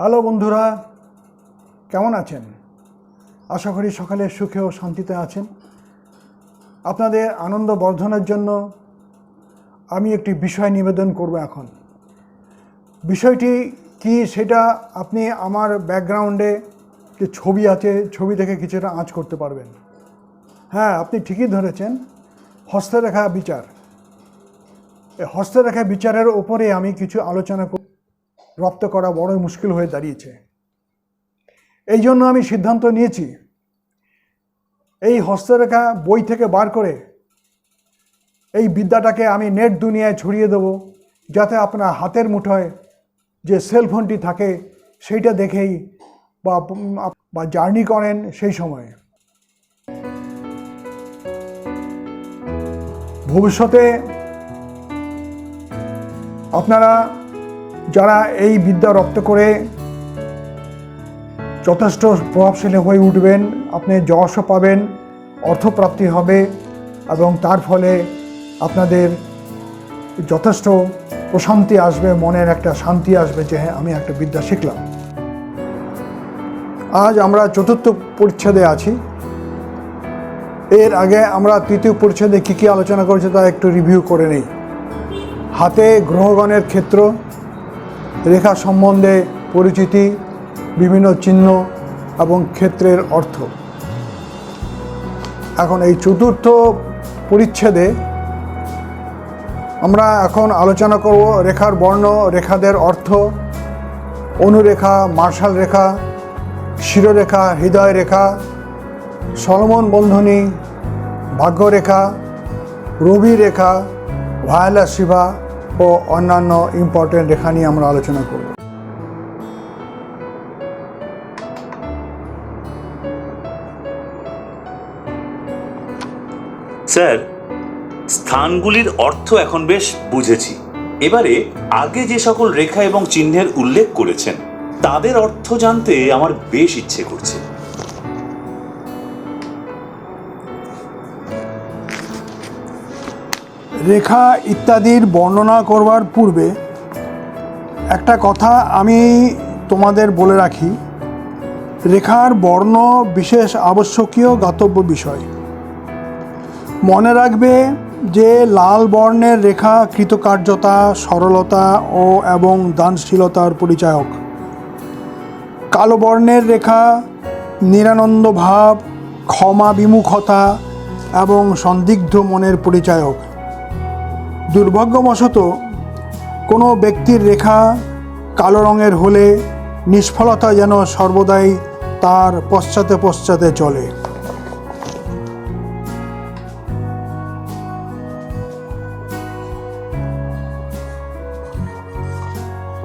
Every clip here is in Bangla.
হ্যালো বন্ধুরা, কেমন আছেন? আশা করি সকালে সুখে ও শান্তিতে আছেন। আপনাদের আনন্দ বর্ধনের জন্য আমি একটি বিষয় নিবেদন করব এখন। বিষয়টি কি সেটা আপনি আমার ব্যাকগ্রাউন্ডে যে ছবি আছে, ছবি দেখে কিছুটা আঁচ করতে পারবেন। হ্যাঁ, আপনি ঠিকই ধরেছেন, হস্তরেখা বিচার। এই হস্তরেখা বিচারের ওপরে আমি কিছু আলোচনা রপ্ত করা বড়ই মুশকিল হয়ে দাঁড়িয়েছে। এই জন্য আমি সিদ্ধান্ত নিয়েছি এই হস্তরেখা বই থেকে বার করে এই বিদ্যাটাকে আমি নেট দুনিয়ায় ছড়িয়ে দেব, যাতে আপনার হাতের মুঠোয় যে সেলফোনটি থাকে সেইটা দেখেই বা জার্নি করেন সেই সময়ে। ভবিষ্যতে আপনারা যারা এই বিদ্যা রপ্ত করে যথেষ্ট প্রভাবশালী হয়ে উঠবেন, আপনি যশও পাবেন, অর্থপ্রাপ্তি হবে এবং তার ফলে আপনাদের যথেষ্ট প্রশান্তি আসবে, মনের একটা শান্তি আসবে যে হ্যাঁ, আমি একটা বিদ্যা শিখলাম। আজ আমরা চতুর্থ পরিচ্ছেদে আছি। এর আগে আমরা তৃতীয় পরিচ্ছেদে কী কী আলোচনা করেছি তা একটু রিভিউ করে নেই। হাতে গ্রহগণের ক্ষেত্র, রেখা সম্বন্ধে পরিচিতি, বিভিন্ন চিহ্ন এবং ক্ষেত্রের অর্থ। এখন এই চতুর্থ পরিচ্ছেদে আমরা এখন আলোচনা করব রেখার বর্ণ, রেখাদের অর্থ, অনুরেখা, মার্শাল রেখা, শিরোরেখা, হৃদয় রেখা, সলোমন বন্ধনী, ভাগ্যরেখা, রবি রেখা, ভায়োলা শিভা ও অন্যান্য ইম্পর্টেন্ট রেখা নিয়ে আমরা আলোচনা করব। স্যার, স্থানগুলির অর্থ এখন বেশ বুঝেছি। এবারে আগে যে সকল রেখা এবং চিহ্নের উল্লেখ করেছেন তাদের অর্থ জানতে আমার বেশ ইচ্ছে করছে। রেখা ইত্যাদির বর্ণনা করবার পূর্বে একটা কথা আমি তোমাদের বলে রাখি। রেখার বর্ণ বিশেষ আবশ্যকীয় জ্ঞাতব্য বিষয়। মনে রাখবে যে লাল বর্ণের রেখা কৃতকার্যতা, সরলতা এবং দানশীলতার পরিচায়ক। কালো বর্ণের রেখা নিরানন্দ ভাব, ক্ষমা বিমুখতা এবং সন্দিগ্ধ মনের পরিচায়ক। দুর্ভাগ্যবশত কোনো ব্যক্তির রেখা কালো রঙের হলে নিষ্ফলতা যেন সর্বদাই তার পশ্চাতে পশ্চাতে চলে।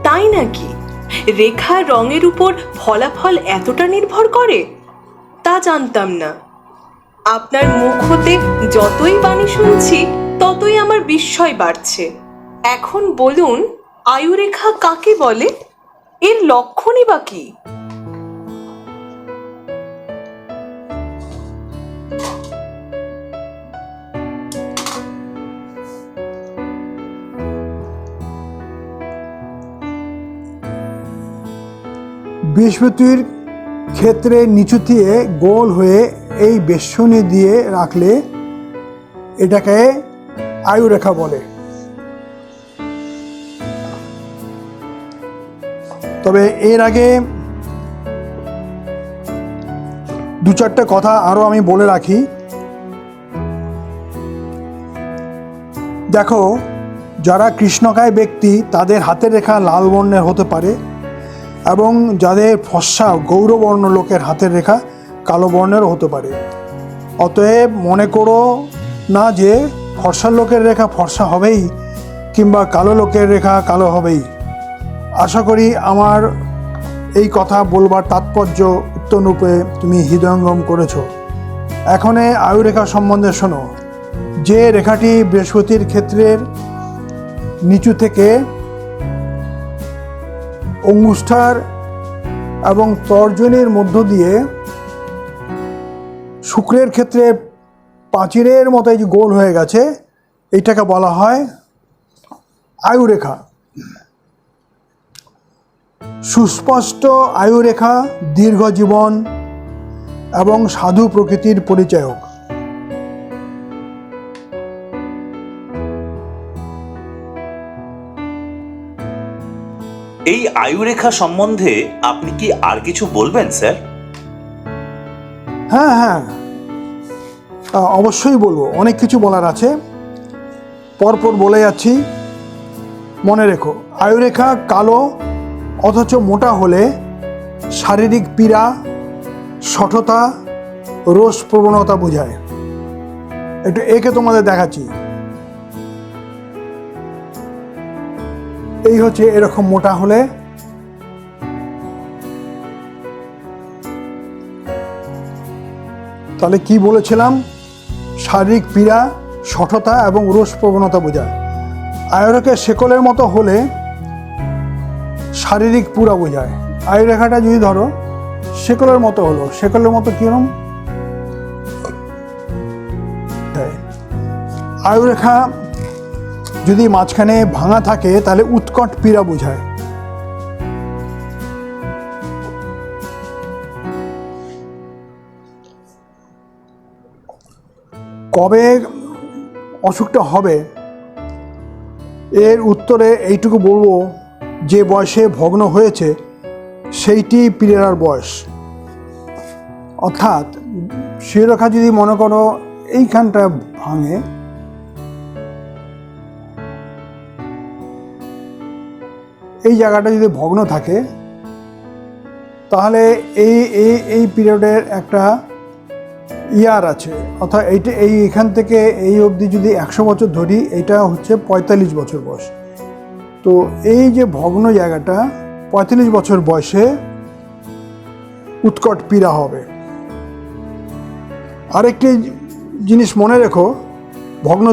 তাই নাকি? রেখার রঙের উপর ফলাফল এতটা নির্ভর করে? তা জানতাম না। আপনার মুখ হতে যতই বাণী শুনছি ততই আমার বিস্ময় বাড়ছে। এখন বলুন, আয়ুরেখা কাকে বলে? এর লক্ষণই বা কি? বৃহস্পতির ক্ষেত্রে নিচু দিয়ে গোল হয়ে এই বেষ্টনী দিয়ে রাখলে এটাকে আয়ুরেখা বলে। তবে এর আগে দু চারটে কথা আরও আমি বলে রাখি। দেখো, যারা কৃষ্ণকায় ব্যক্তি তাদের হাতের রেখা লাল বর্ণের হতে পারে এবং যাদের ফর্সা গৌরবর্ণ লোকের হাতের রেখা কালো বর্ণেরও হতে পারে। অতএব মনে করো না যে ফর্সা লোকের রেখা ফর্সা হবেই কিংবা কালো লোকের রেখা কালো হবেই। আশা করি আমার এই কথা বলবার তাৎপর্য উত্তমরূপে তুমি হৃদয়ঙ্গম করেছ। এখন আয়ুরেখা সম্বন্ধে শোনো। যে রেখাটি বৃহস্পতির ক্ষেত্রের নিচু থেকে অঙ্গুষ্ঠার এবং তর্জনীর মধ্য দিয়ে শুক্রের ক্ষেত্রে প্রাচীরের মতো যে গোল হয়ে গেছে, এইটাকে বলা হয় আয়ুরেখা। সুস্পষ্ট আয়ুরেখা দীর্ঘ জীবন এবং সাধু প্রকৃতির পরিচায়ক। এই আয়ুরেখা সম্বন্ধে আপনি কি আর কিছু বলবেন স্যার? হ্যাঁ হ্যাঁ, অবশ্যই বলবো, অনেক কিছু বলার আছে, পরপর বলে যাচ্ছি। মনে রেখো, আয়ুরেখা কালো অথচ মোটা হলে শারীরিক পীড়া, শঠতা, রোষ প্রবণতা বোঝায়। একটু একে তোমাদের দেখাচ্ছি। এই হচ্ছে এরকম মোটা হলে। তাহলে কি বলেছিলাম? শারীরিক পীড়া, শঠতা এবং রোষ প্রবণতা বোঝায়। আয়ুরেখা শেকলের মতো হলে শারীরিক পীড়া বোঝায়। আয়ুরেখাটা যদি ধরো শেকলের মতো হলো, শেকলের মতো কিরম? আয়ুরেখা যদি মাঝখানে ভাঙা থাকে তাহলে উৎকট পীড়া বোঝায়। কবে অসুখটা হবে এর উত্তরে এইটুকু বলবো, যে বয়সে ভগ্ন হয়েছে সেইটি পীড়ার বয়স। অর্থাৎ শিরোরেখা যদি মনে করো এইখানটা ভাঙে, এই জায়গাটা যদি ভগ্ন থাকে, তাহলে এই পিরিয়ডের একটা ইয়ার আছে। অর্থাৎ এখান থেকে এই অবধি যদি 100 বছর ধরি, এইটা হচ্ছে 45 বছর বয়স। তো এই যে ভগ্ন জায়গাটা 45 বছর বয়সে উৎকট পীড়া হবে। আরেকটি জিনিস মনে রেখো, ভগ্ন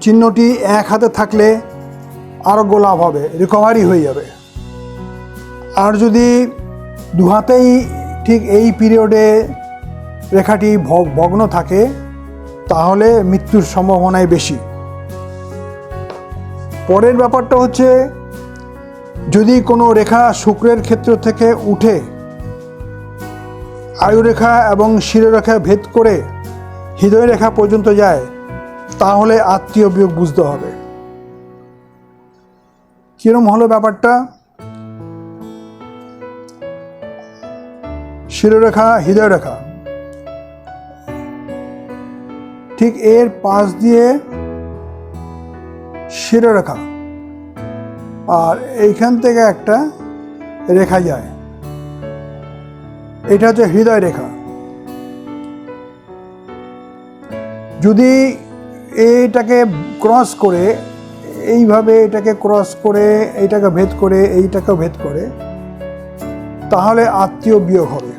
চিহ্নটি এক হাতে থাকলে আরোগ্য লাভ হবে, রিকভারি হয়ে যাবে। আর যদি দু হাতেই ঠিক এই পিরিয়ডে রেখাটি ভগ্ন থাকে, তাহলে মৃত্যুর সম্ভাবনাই বেশি। পরের ব্যাপারটা হচ্ছে, যদি কোনো রেখা শুক্রের ক্ষেত্র থেকে উঠে আয়ুরেখা এবং শিরোরেখা ভেদ করে হৃদয় রেখা পর্যন্ত যায়, তাহলে আত্মীয় বিয়োগ বুঝতে হবে। কিরম হলো ব্যাপারটা? শিরোরেখা, হৃদয় রেখা ঠিক এর পাশ দিয়ে শিরোরেখা, আর এইখান থেকে একটা রেখা যায়, এটা হচ্ছে হৃদয় রেখা। যদি এইটাকে ক্রস করে, এইভাবে এটাকে ক্রস করে, এইটাকে ভেদ করে, এইটাকে ভেদ করে, তাহলে আত্মীয় বিয়োগ হবে।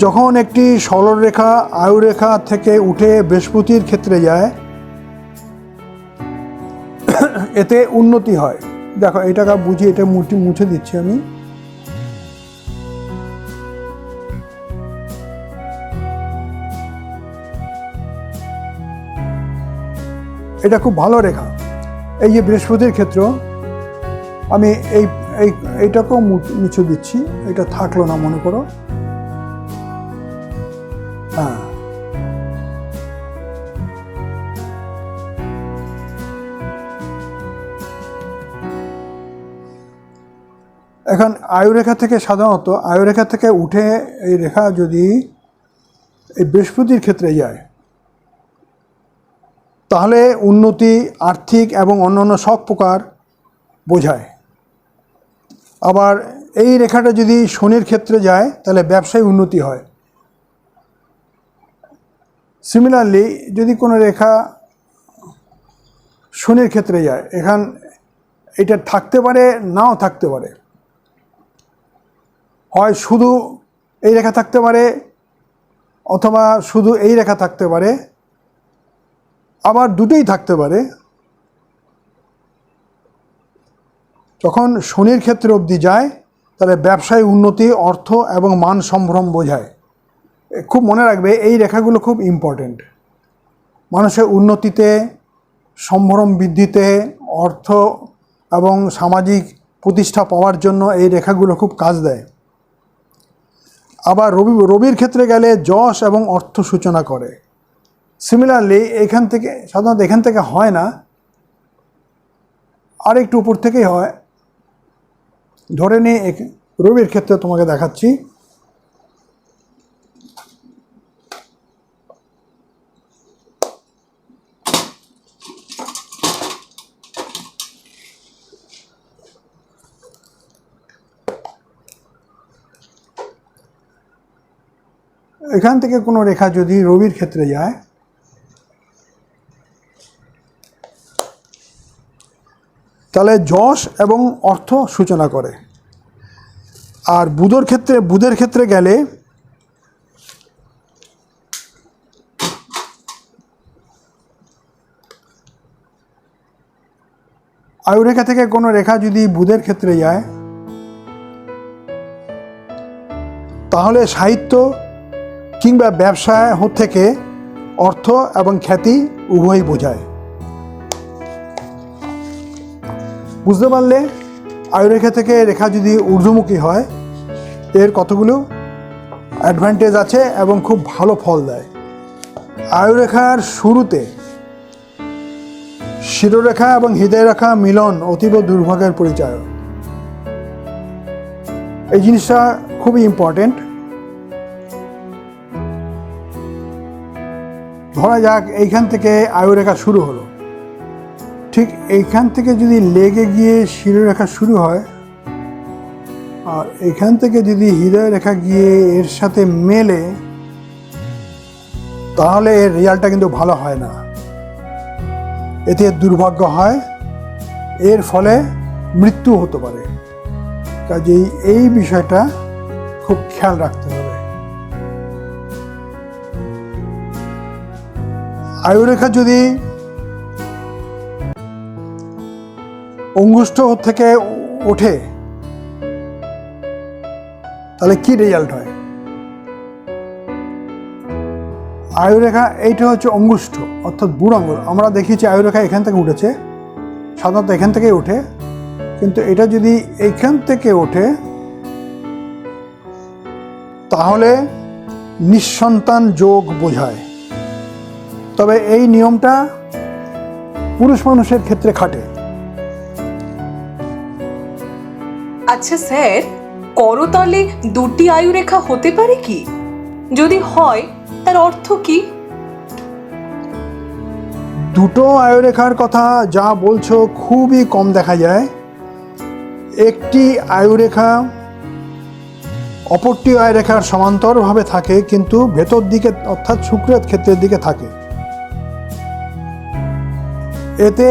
যখন একটি সরলরেখা আয়ুরেখা থেকে উঠে বৃহস্পতির ক্ষেত্রে যায়, এতে উন্নতি হয়। দেখো, এটাকে বুঝি, এটা মুছে দিচ্ছি আমি। এটা খুব ভালো রেখা। এই যে বৃহস্পতির ক্ষেত্র, আমি এইটাকেও মুছে দিচ্ছি, এটা থাকলো না মনে করো। হ্যাঁ, এখন আয়ুরেখা থেকে, সাধারণত আয়ুরেখা থেকে উঠে এই রেখা যদি এই বৃহস্পতির ক্ষেত্রে যায়, তাহলে উন্নতি, আর্থিক এবং অন্যান্য সব প্রকার বোঝায়। আবার এই রেখাটা যদি শনির ক্ষেত্রে যায়, তাহলে ব্যবসায় উন্নতি হয়। সিমিলারলি, যদি কোনো রেখা শনির ক্ষেত্রে যায়, এটা থাকতে পারে, নাও থাকতে পারে। হয় শুধু এই রেখা থাকতে পারে, অথবা শুধু এই রেখা থাকতে পারে, আবার দুটোই থাকতে পারে। যখন শনির ক্ষেত্রে অবধি যায়, তাহলে ব্যবসায় উন্নতি, অর্থ এবং মান সম্ভ্রম বোঝায়। খুব মনে রাখবে, এই রেখাগুলো খুব ইম্পর্টেন্ট। মানুষের উন্নতিতে, সম্ভ্রম বৃদ্ধিতে, অর্থ এবং সামাজিক প্রতিষ্ঠা পাওয়ার জন্য এই রেখাগুলো খুব কাজ দেয়। আবার রবির ক্ষেত্রে গেলে যশ এবং অর্থ সূচনা করে। সিমিলারলি এখান থেকে, সাধারণত এখান থেকে হয় না, আর একটু উপর থেকেই হয়। ধরে নিই রবির ক্ষেত্রে তোমাকে দেখাচ্ছি। এখান থেকে কোনো রেখা যদি রবির ক্ষেত্রে যায়, তাহলে যশ এবং অর্থ সূচনা করে। আর বুধের ক্ষেত্রে গেলে আয়ুরেখা থেকে কোনো রেখা যদি বুধের ক্ষেত্রে যায়, তাহলে সাহিত্য কিংবা ব্যবসা থেকে অর্থ এবং খ্যাতি উভয়ই বোঝায়। বুঝতে পারলে আয়ুরেখা থেকে রেখা যদি ঊর্ধ্বমুখী হয়, এর কতগুলো অ্যাডভান্টেজ আছে এবং খুব ভালো ফল দেয়। আয়ুরেখার শুরুতে শিরোরেখা এবং হৃদয়রেখা মিলন অতীব দুর্ভাগ্যের পরিচয়। এই জিনিসটা খুবই ইম্পর্টেন্ট। ধরা যাক এইখান থেকে আয়ুরেখা শুরু হলো, ঠিক এইখান থেকে যদি লেগে গিয়ে শিরোরেখা শুরু হয়, আর এইখান থেকে যদি হৃদয় রেখা গিয়ে এর সাথে মেলে, তাহলে এর রেজাল্টটা কিন্তু ভালো হয় না। এতে দুর্ভাগ্য হয়, এর ফলে মৃত্যু হতে পারে। কাজেই এই বিষয়টা খুব খেয়াল রাখতে হবে। আয়ুরেখা যদি অঙ্গুষ্ঠ থেকে ওঠে, তাহলে কি রেজাল্ট হয়? আয়ুরেখা এইটা হচ্ছে অঙ্গুষ্ঠ, অর্থাৎ বুড়ো আঙুল। আমরা দেখিয়েছি আয়ুরেখা এখান থেকে উঠেছে, সাধারণত এখান থেকেই ওঠে, কিন্তু এটা যদি এইখান থেকে ওঠে, তাহলে নিঃসন্তান যোগ বোঝায়। তবে এই নিয়মটা পুরুষ মানুষের ক্ষেত্রে খাটে। আচ্ছা স্যার, করতলে দুটি আয়ুরেখা হতে পারে কি? যদি হয় তার অর্থ কি? দুটো আয়ুরেখার কথা যা বলছো খুবই কম দেখা যায়। একটি আয়ুরেখা অপরটি আয়ুরেখার সমান্তরালভাবে থাকে, কিন্তু ভেতর দিকে অর্থাৎ শুক্রের ক্ষেত্রের দিকে থাকে। এতে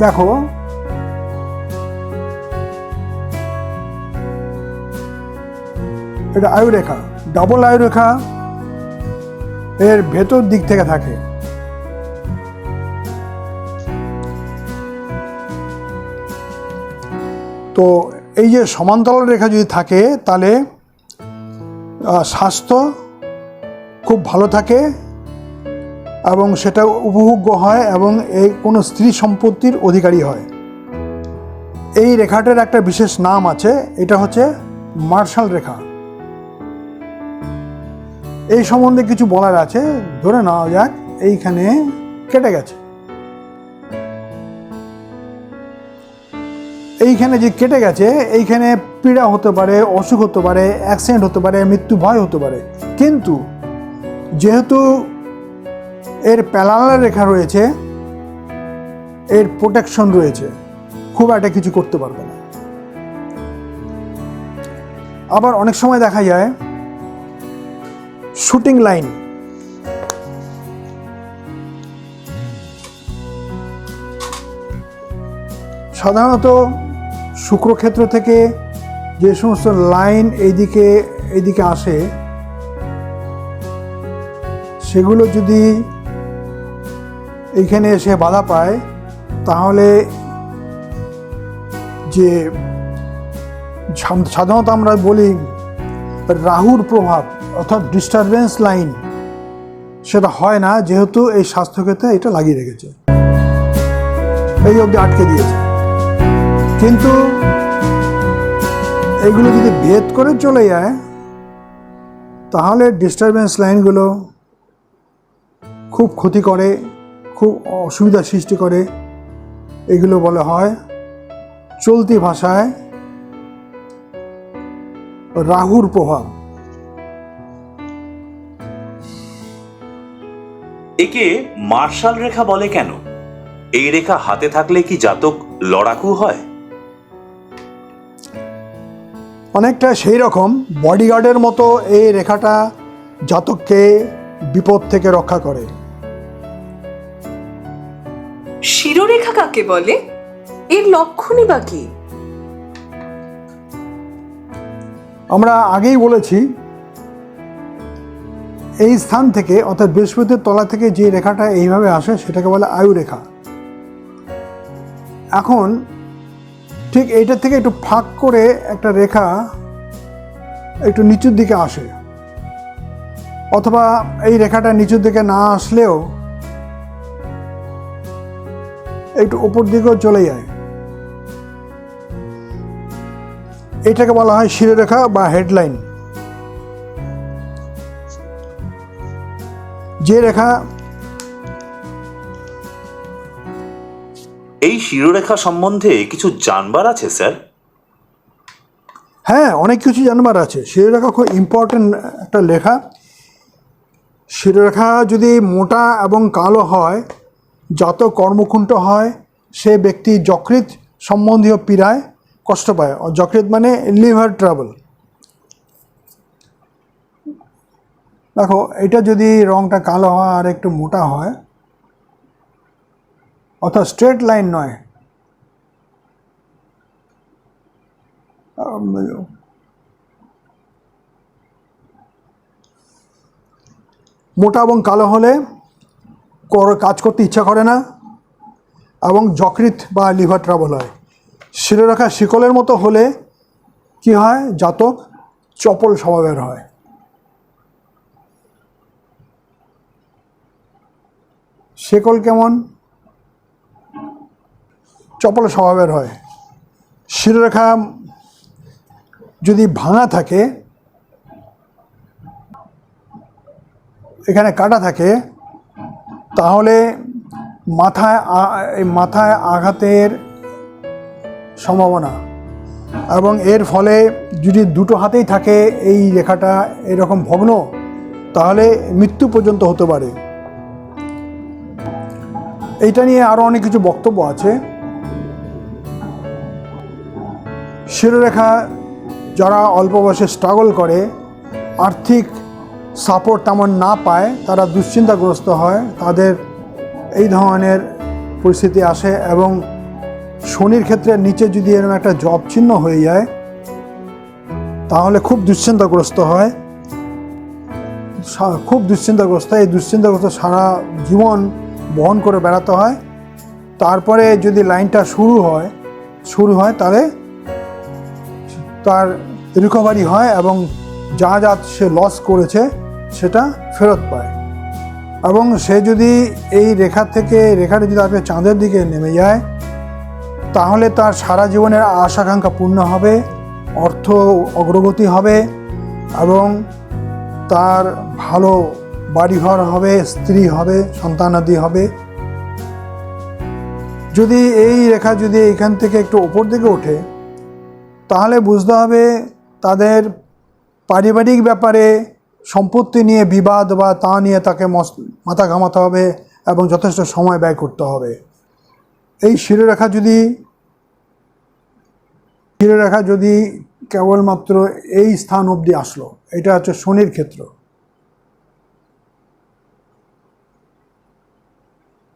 দেখো এটা আয়ুরেখা, ডাবল আয়ুরেখা এর ভেতর দিক থেকে থাকে। তো এই যে সমান্তরাল রেখা যদি থাকে, তাহলে স্বাস্থ্য খুব ভালো থাকে এবং সেটা উপভোগ্য হয় এবং এই কোনো স্ত্রী সম্পত্তির অধিকারী হয়। এই রেখাটার একটা বিশেষ নাম আছে, এটা হচ্ছে মার্শাল রেখা। এই সম্বন্ধে কিছু বলার আছে। ধরে নেওয়া যাক এইখানে কেটে গেছে, এইখানে যে কেটে গেছে, এইখানে পীড়া হতে পারে, অসুখ হতে পারে, অ্যাক্সিডেন্ট হতে পারে, মৃত্যু ভয় হতে পারে। কিন্তু যেহেতু এর প্যারালাল রেখা রয়েছে, এর প্রোটেকশন রয়েছে, খুব একটা কিছু করতে পারবে না। আবার অনেক সময় দেখা যায় শুটিং লাইন, সাধারণত শুক্রক্ষেত্র থেকে যে সমস্ত লাইন এইদিকে আসে, সেগুলো যদি এইখানে এসে বাধা পায়, তাহলে যে সাধারণত আমরা বলি রাহুর প্রভাব অর্থাৎ ডিস্টারবেন্স লাইন, সেটা হয় না, যেহেতু এই স্বাস্থ্যক্ষেত্রে এটা লাগিয়ে রেখেছে। এই অবধি আটকে দিয়েছে। কিন্তু এইগুলো যদি ভেদ করে চলে যায় তাহলে ডিস্টারবেন্স লাইনগুলো খুব ক্ষতি করে, খুব অসুবিধা সৃষ্টি করে। এগুলো বলা হয় চলতি ভাষায় রাহুর প্রভাব। একে মার্শাল রেখা বলে কেন? এই রেখা হাতে থাকলে কি জাতক লড়াকু হয়? অনেকটা সেই রকম বডিগার্ডের মতো এই রেখাটা জাতককে বিপদ থেকে রক্ষা করে। শিরোরেখা কাকে বলে? এর লক্ষণই বা কি? আমরা আগেই বলেছি, এই স্থান থেকে অর্থাৎ বৃহস্পতির তলা থেকে যে রেখাটা এইভাবে আসে সেটাকে বলে আয়ু রেখা। এখন ঠিক এইটার থেকে একটু ফাঁক করে একটা রেখা একটু নিচুর দিকে আসে, অথবা এই রেখাটা নিচুর দিকে না আসলেও একটু উপর দিকেও চলে যায়। এটাকে বলা হয় শিরোরেখা বা হেডলাইন। যে রেখা এই শিরোরেখা সম্বন্ধে কিছু জানবার আছে স্যার? হ্যাঁ, অনেক কিছু জানবার আছে। শিরোরেখা খুব ইম্পর্টেন্ট একটা লেখা। শিরোরেখা যদি মোটা এবং কালো হয়, যত কর্মকুণ্ঠ হয়, সে ব্যক্তি যকৃৎ সম্বন্ধীয় পীড়ায় কষ্ট পায়। যকৃৎ মানে লিভার ট্রাবল। দেখো, এটা যদি রংটা কালো হয় আর একটু মোটা হয়, অর্থাৎ স্ট্রেট লাইন নয়, মোটা এবং কালো হলে কাজ করতে ইচ্ছা করে না এবং যকৃৎ বা লিভার ট্রাবল হয়। শিরোরেখা শিকলের মতো হলে কি হয়? জাতক চপল স্বভাবের হয়। শিকল কেমন? চপল স্বভাবের হয়। শিরোরেখা যদি ভাঙা থাকে, এখানে কাটা থাকে, তাহলে মাথায় আঘাতের সম্ভাবনা, এবং এর ফলে যদি দুটো হাতেই থাকে এই রেখাটা এরকম ভগ্ন, তাহলে মৃত্যু পর্যন্ত হতে পারে। এইটা নিয়ে আরও অনেক কিছু বক্তব্য আছে। শিরোরেখা যারা অল্প বয়সে স্ট্রাগল করে, আর্থিক সাপোর্ট তেমন না পায়, তারা দুশ্চিন্তাগ্রস্ত হয়, তাদের এই ধরনের পরিস্থিতি আসে। এবং শনির ক্ষেত্রে নিচে যদি এরকম একটা জব চিহ্ন হয়ে যায় তাহলে খুব দুশ্চিন্তাগ্রস্ত হয়, খুব দুশ্চিন্তাগ্রস্ত। এই দুশ্চিন্তাগ্রস্ত সারা জীবন বহন করে বেড়াতে হয়। তারপরে যদি লাইনটা শুরু হয় তাহলে তার রিকভারি হয় এবং যা সে লস করেছে সেটা ফেরত পায়। এবং সে যদি এই রেখাটা যদি আপনি চাঁদের দিকে নেমে যায় তাহলে তার সারা জীবনের আশাকাঙ্ক্ষা পূর্ণ হবে, অর্থ অগ্রগতি হবে এবং তার ভালো বাড়িঘর হবে, স্ত্রী হবে, সন্তানাদি হবে। যদি এই রেখা যদি এখান থেকে একটু উপর দিকে ওঠে তাহলে বুঝতে হবে তাদের পারিবারিক ব্যাপারে সম্পত্তি নিয়ে বিবাদ বা তা নিয়ে তাকে মাথা ঘামাতে হবে এবং যথেষ্ট সময় ব্যয় করতে হবে। এই শিরোরেখা যদি কেবলমাত্র এই স্থান অবধি আসলো, এটা হচ্ছে শনির ক্ষেত্র।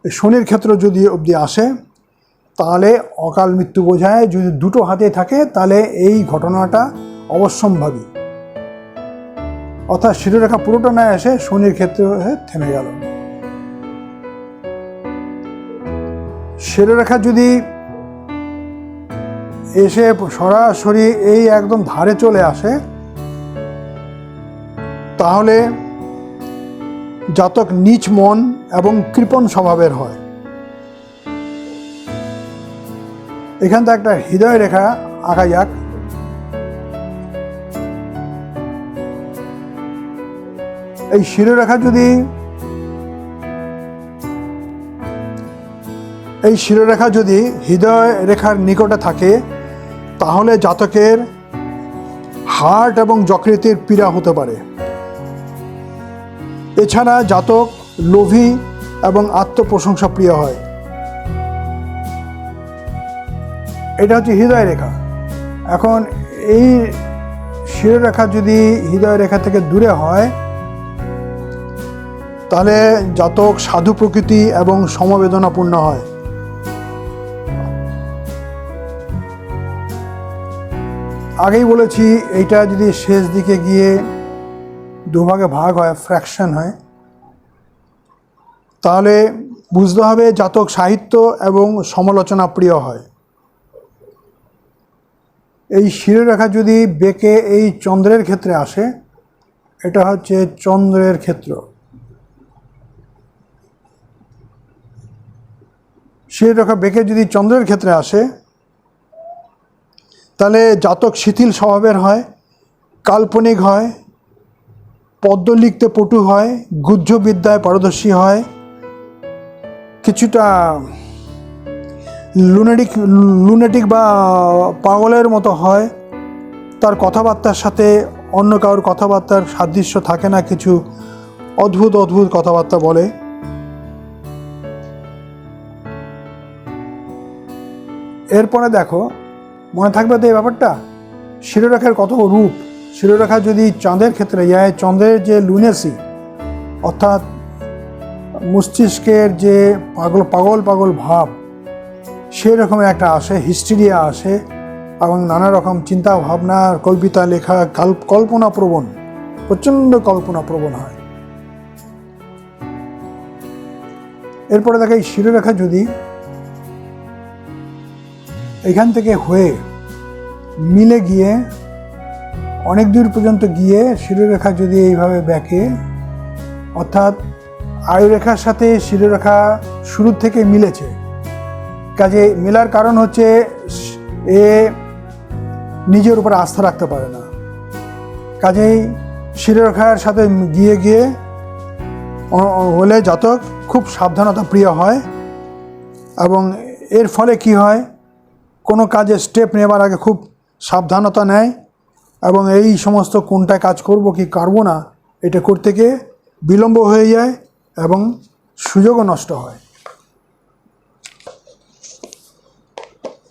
এই শনির ক্ষেত্র যদি অবধি আসে তাহলে অকাল মৃত্যু বোঝায়। যদি দুটো হাতে থাকে তাহলে এই ঘটনাটা অবশ্যম্ভাবী, অর্থাৎ শিরোরেখা পুরোটা না এসে শনির ক্ষেত্রে থেমে গেল। শিরোরেখা যদি এসে সরাসরি এই একদম ধারে চলে আসে তাহলে জাতক নীচ মন এবং কৃপণ স্বভাবের হয়। এখান থেকে একটা হৃদয় রেখা আঁকা যাক। এই শিরোরেখা যদি হৃদয় রেখার নিকটে থাকে তাহলে জাতকের হার্ট এবং যকৃতের পীড়া হতে পারে। এছাড়া জাতক লোভী এবং আত্মপ্রশংসা প্রিয় হয়। এটা হচ্ছে হৃদয় রেখা। এখন এই শিরোরেখা যদি হৃদয় রেখা থেকে দূরে হয় তাহলে জাতক সাধু প্রকৃতি এবং সমবেদনাপূর্ণ হয়। আগেই বলেছি এইটা যদি শেষ দিকে গিয়ে দুভাগে ভাগ হয়, ফ্র্যাকশন হয়, তাহলে বুঝতে হবে জাতক সাহিত্য এবং সমালোচনা প্রিয় হয়। এই শিরোরেখা যদি বেঁকে এই চন্দ্রের ক্ষেত্রে আসে, এটা হচ্ছে চন্দ্রের ক্ষেত্র। শিরোরেখা বেঁকে যদি চন্দ্রের ক্ষেত্রে আসে তাহলে জাতক শিথিল স্বভাবের হয়, কাল্পনিক হয়, পদ্য লিখতে পটু হয়, গুহ্যবিদ্যায় পারদর্শী হয়, কিছুটা লুনেটিক বা পাগলের মতো হয়। তার কথাবার্তার সাথে অন্য কারোর কথাবার্তার সাদৃশ্য থাকে না, কিছু অদ্ভুত কথাবার্তা বলে। এরপরে দেখো, মনে থাকবে তো এই ব্যাপারটা, শিরোরেখার কত রূপ। শিরোরেখা যদি চাঁদের ক্ষেত্রে যায়, চন্দ্রের যে লুনেসি অর্থাৎ মস্তিষ্কের যে পাগল ভাব, সেই রকমের একটা আসে, হিস্টেরিয়া আসে এবং নানা রকম চিন্তা ভাবনা, কল্পিতা লেখা, কল্পনাপ্রবণ, প্রচণ্ড কল্পনাপ্রবণ হয়। এরপরে দেখো এই শিরোরেখা যদি এখান থেকে হয়ে মিলে গিয়ে অনেক দূর পর্যন্ত গিয়ে শিরোরেখা যদি এইভাবে বেঁকে, অর্থাৎ আয়ুরেখার সাথে শিরোরেখা শুরু থেকে মিলেছে, কাজে মেলার কারণ হচ্ছে এ নিজের উপর আস্থা রাখতে পারে না। কাজেই শিরোরেখার সাথে গিয়ে হলে জাতক খুব সাবধানতা প্রিয় হয় এবং এর ফলে কি হয়, কোনো কাজে স্টেপ নেবার আগে খুব সাবধানতা নেয় এবং এই সমস্ত কোনটায় কাজ করব কি করবো না, এটা করতে গিয়ে বিলম্ব হয়ে যায় এবং সুযোগও নষ্ট হয়।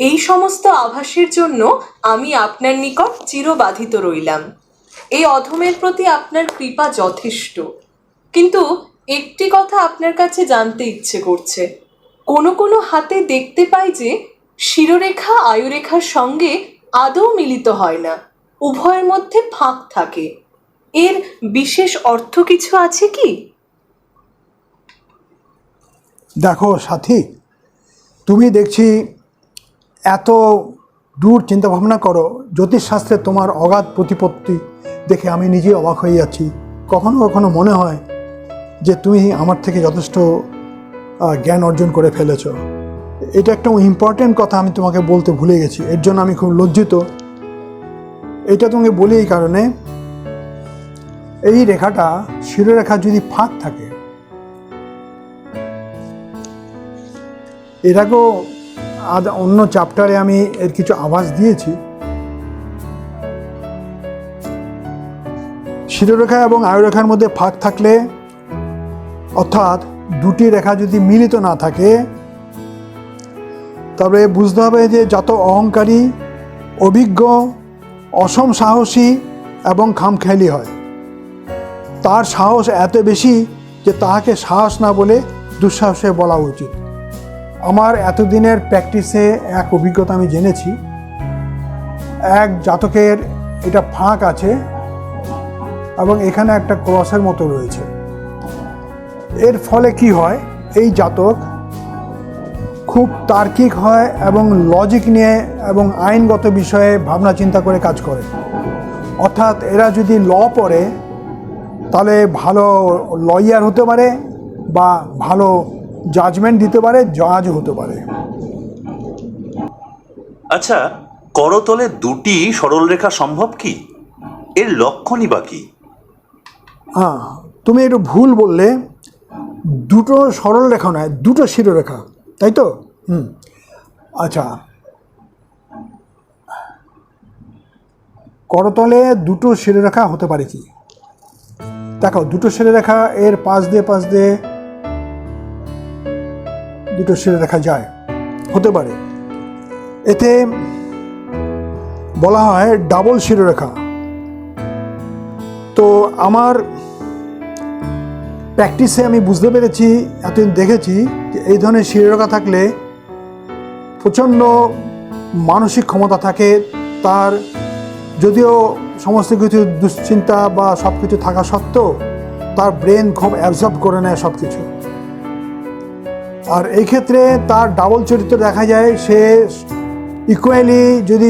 এই সমস্ত আভাসের জন্য আমি আপনার নিকট চিরবাধিত রইলাম। এই অধমের প্রতি আপনার কৃপা যথেষ্ট। কিন্তু একটি কথা আপনার কাছে জানতে ইচ্ছে করছে। কোনো হাতে দেখতে পাই যে শিরোরেখা আয়ুরেখার সঙ্গে আদৌ মিলিত হয় না, উভয়ের মধ্যে ফাঁক থাকে। এর বিশেষ অর্থ কিছু আছে কি? দেখো সাথী, তুমি দেখছি এত দূর চিন্তা ভাবনা করো, জ্যোতিষশাস্ত্রে তোমার অগাধ প্রতিপত্তি দেখে আমি নিজে অবাক হয়ে যাচ্ছি। কখনো মনে হয় যে তুমি আমার থেকে যথেষ্ট জ্ঞান অর্জন করে ফেলেছ। এটা একটা ইম্পর্টেন্ট কথা আমি তোমাকে বলতে ভুলে গেছি, এর জন্য আমি খুব লজ্জিত। এটা তোমাকে বলি এই কারণে, এই রেখাটা শিরোরেখা যদি ফাঁক থাকে, এর আগেও অন্য চ্যাপ্টারে আমি এর কিছু আভাস দিয়েছি। শিরোরেখা এবং আয়ুরেখার মধ্যে ফাঁক থাকলে, অর্থাৎ দুটি রেখা যদি মিলিত না থাকে, তবে বুঝতে হবে যে যত অহংকারী, অভিজ্ঞ, অসম সাহসী এবং খামখেয়ালি হয়। তার সাহস এত বেশি যে তাহাকে সাহস না বলে দুঃসাহসে বলা উচিত। আমার এতদিনের প্র্যাকটিসে এক অভিজ্ঞতা আমি জেনেছি, এক জাতকের এটা ফাঁক আছে এবং এখানে একটা ক্রসের মতো রয়েছে। এর ফলে কি হয়, এই জাতক খুব তার্কিক হয় এবং লজিক নিয়ে এবং আইনগত বিষয়ে ভাবনা চিন্তা করে কাজ করে। অর্থাৎ এরা যদি ল পড়ে তাহলে ভালো লয়ার হতে পারে বা ভালো জাজমেন্ট দিতে পারে, জাজও হতে পারে। আচ্ছা, করতলে দুটি সরল রেখা সম্ভব কি? এর লক্ষণই বা কি? হ্যাঁ, তুমি একটু ভুল বললে। দুটো সরল রেখা নয়, দুটো শিরোরেখা, তাই তো? আচ্ছা, করতলে দুটো শিরোরেখা হতে পারে কি? দেখো, দুটো শিরোরেখা এর পাশ দিয়ে দুটো শিরোরেখা যায়, হতে পারে। এতে বলা হয় ডাবল শিরোরেখা। তো আমার প্র্যাকটিসে আমি বুঝতে পেরেছি, এতদিন দেখেছি যে এই ধরনের শিরোরেখা থাকলে প্রচণ্ড মানসিক ক্ষমতা থাকে তার। যদিও সমস্ত কিছু দুশ্চিন্তা বা সব কিছু থাকা সত্ত্বেও তার ব্রেন খুব অ্যাবজর্ব করে নেয় সব কিছু। আর এই ক্ষেত্রে তার ডাবল চরিত্র দেখা যায়। সে ইকুয়ালি যদি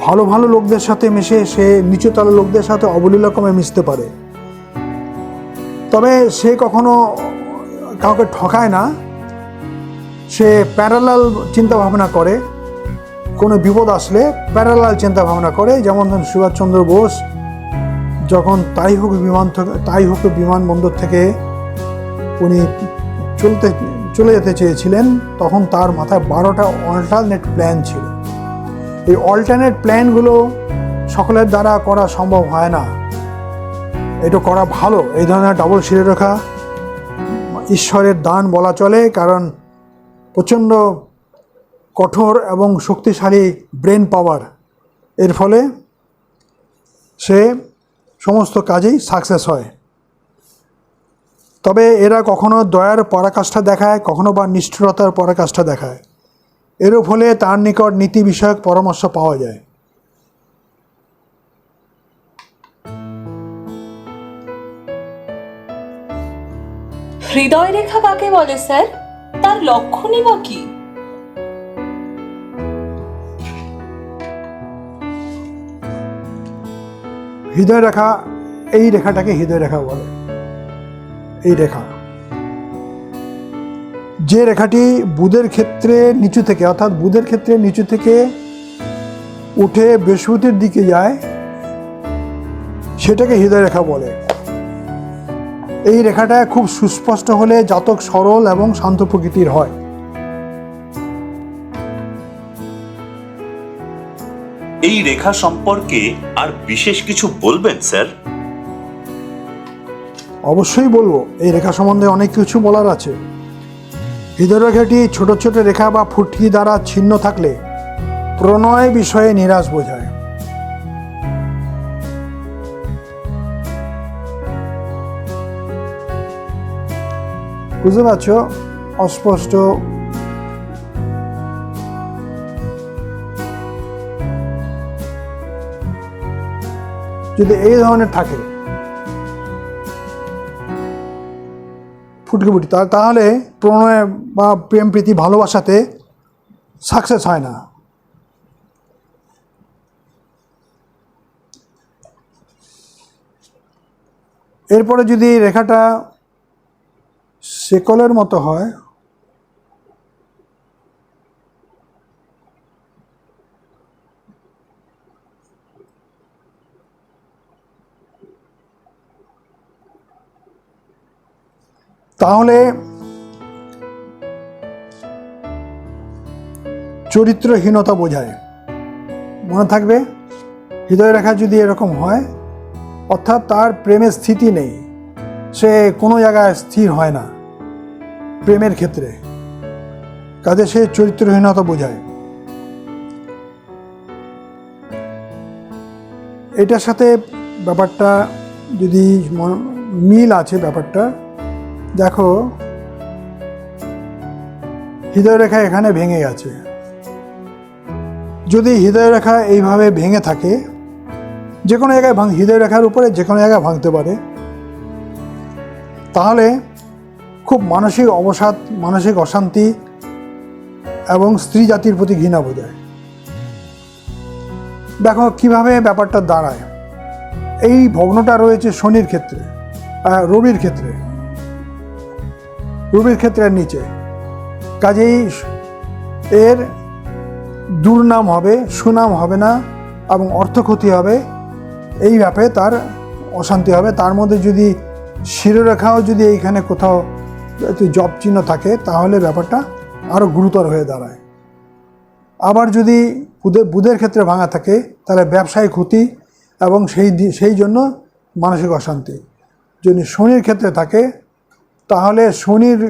ভালো ভালো লোকদের সাথে মিশে, সে নিচুতলা লোকদের সাথে অবলীলা রকমে মিশতে পারে। তবে সে কখনো কাউকে ঠকায় না। সে প্যারালাল চিন্তা ভাবনা করে। কোনো বিপদ আসলে প্যারালাল চিন্তা ভাবনা করে। যেমন ধরুন সুভাষচন্দ্র বোস যখন তাই হোক বিমানবন্দর থেকে উনি চলে যেতে চেয়েছিলেন, তখন তার মাথায় 12টা অল্টারনেট প্ল্যান ছিল। এই অল্টারনেট প্ল্যানগুলো সকলের দ্বারা করা সম্ভব হয় না। এটা করা ভালো। এই ধরনের ডাবল শিরোরেখা ঈশ্বরের দান বলা চলে, কারণ প্রচণ্ড কঠোর এবং শক্তিশালী ব্রেন পাওয়ার, এর ফলে সে সমস্ত কাজেই সাকসেস হয়। তবে এরা কখনো দয়ার পরাকাষ্ঠা দেখায়, কখনো বা নিষ্ঠুরতার পরাকাষ্ঠা দেখায়। এরও ফলে তার নিকট নীতি বিষয়ক পরামর্শ পাওয়া যায়। হৃদয় রেখা কাকে বলে স্যার? তার লক্ষণই বা কি? হৃদয় রেখা, এই রেখাটাকে হৃদয় রেখা বলে। এই রেখা, যে রেখাটি বুধের ক্ষেত্রে নিচু থেকে, অর্থাৎ বুধের ক্ষেত্রে নিচু থেকে উঠে বৃহস্পতির দিকে যায়, সেটাকে হৃদয় রেখা বলে। এই রেখাটা খুব সুস্পষ্ট হলে জাতক সরল এবং শান্ত প্রকৃতির হয়। এই রেখা সম্পর্কে আর বিশেষ কিছু বলবেন স্যার? অবশ্যই বলবো। এই রেখা সম্বন্ধে অনেক কিছু বলার আছে। হৃদয় রেখাটি ছোট ছোট রেখা বা ফুটকি দ্বারা ছিন্ন থাকলে প্রণয় বিষয়ে নিরাশ বোঝায়। বুঝতে পারছো? অস্পষ্ট যদি এই ধরনের থাকে ফুটকিফুটি, তাহলে প্রণয় বা প্রেম প্রীতি ভালোবাসাতে সাকসেস হয় না। এরপরে যদি রেখাটা শেকলের মতো হয়, তাহলে চরিত্রহীনতা বোঝায়। মনে থাকবে, হৃদয় রেখা যদি এরকম হয়, অর্থাৎ তার প্রেমের স্থিতি নেই, সে কোনো জায়গায় স্থির হয় না প্রেমের ক্ষেত্রে, কাজে সে চরিত্রহীনতা বোঝায়। এটার সাথে ব্যাপারটা যদি মিল আছে, ব্যাপারটা দেখো, হৃদয় রেখা এখানে ভেঙে গেছে। যদি হৃদয় রেখা এইভাবে ভেঙে থাকে, যে কোনো জায়গায় হৃদয় রেখার উপরে যে কোনো জায়গায় ভাঙতে পারে, তাহলে খুব মানসিক অবসাদ, মানসিক অশান্তি এবং স্ত্রী জাতির প্রতি ঘৃণা বোঝায়। দেখো কিভাবে ব্যাপারটা দাঁড়ায়। এই ভগ্নটা রয়েছে শনির ক্ষেত্রে, রবির ক্ষেত্রে, রবির ক্ষেত্রের নিচে। কাজেই এর দুর্নাম হবে, সুনাম হবে না এবং অর্থ ক্ষতি হবে, এই ব্যাপারে তার অশান্তি হবে। তার মধ্যে যদি শিরোরেখাও যদি এইখানে কোথাও জপ চিহ্ন থাকে তাহলে ব্যাপারটা আরও গুরুতর হয়ে দাঁড়ায়। আবার যদি বুধের ক্ষেত্রে ভাঙা থাকে তাহলে ব্যবসায় ক্ষতি এবং সেই জন্য মানসিক অশান্তি। যদি শনির ক্ষেত্রে থাকে তাহলে শনির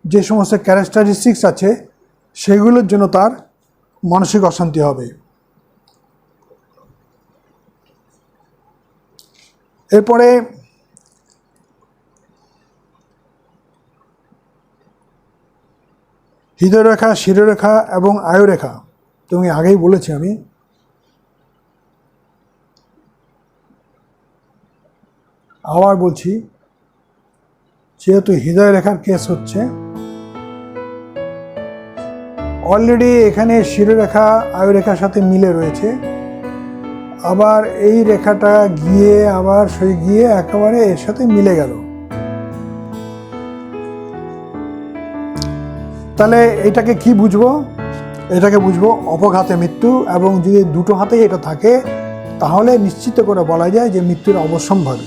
যে সমস্ত ক্যারেক্টারিস্টিক্স আছে সেগুলোর জন্য তার মানসিক অশান্তি হবে। এরপরে হৃদয়রেখা, শিরোরেখা এবং আয়ুরেখা, তুমি আগেই বলেছি আমি। আবার বলছি, যেহেতু হৃদয় রেখার কেস হচ্ছে, অলরেডি এখানে শিরোরেখা আয়ুরেখার সাথে মিলে রয়েছে, আবার এই রেখাটা গিয়ে আবার গিয়ে একেবারে এর সাথে মিলে গেল। তাহলে এটাকে কি বুঝবো? এটাকে বুঝবো অপঘাতে মৃত্যু, এবং যদি দুটো হাতেই এটা থাকে তাহলে নিশ্চিত করে বলা যায় যে মৃত্যুর অবশ্যম্ভাবী।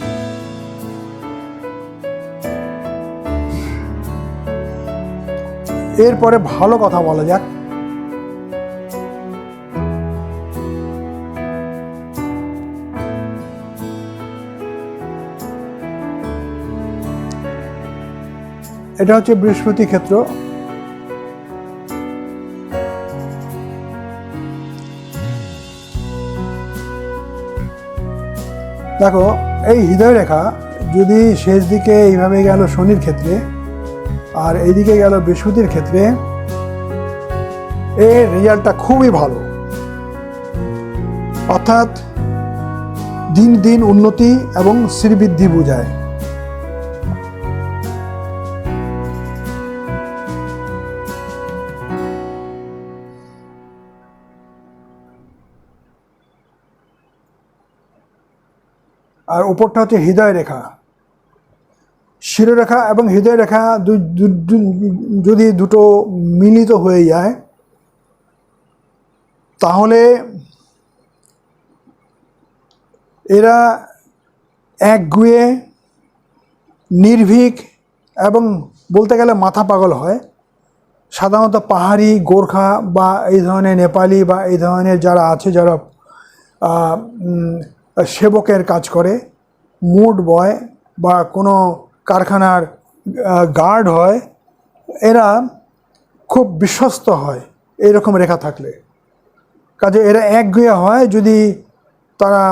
এরপরে ভালো কথা বলা যাক। এটা হচ্ছে বৃহস্পতি ক্ষেত্র। দেখো, এই হৃদয় রেখা যদি শেষ দিকে এইভাবে গেল শনির ক্ষেত্রে আর এইদিকে গেল বৃহস্পতির ক্ষেত্রে, এর রেজাল্টটা খুবই ভালো। অর্থাৎ দিন দিন উন্নতি এবং শ্রীবৃদ্ধি বোঝায়। আর উপরটা হচ্ছে হৃদয় রেখা। শিরোরেখা এবং হৃদয় রেখা যদি দুটো মিলিত হয়ে যায় তাহলে এরা একগুঁয়ে, নির্ভীক এবং বলতে গেলে মাথা পাগল হয়। সাধারণত পাহাড়ি, গোর্খা বা এই ধরনের নেপালি বা এই ধরনের যারা আছে, যারা সেবকের কাজ করে, মুড বয় বা কোনো কারখানার গার্ড হয়, এরা খুব বিশ্বস্ত হয় এইরকম রেখা থাকলে। কাজে এরা একগুঁয়ে হয়। যদি তারা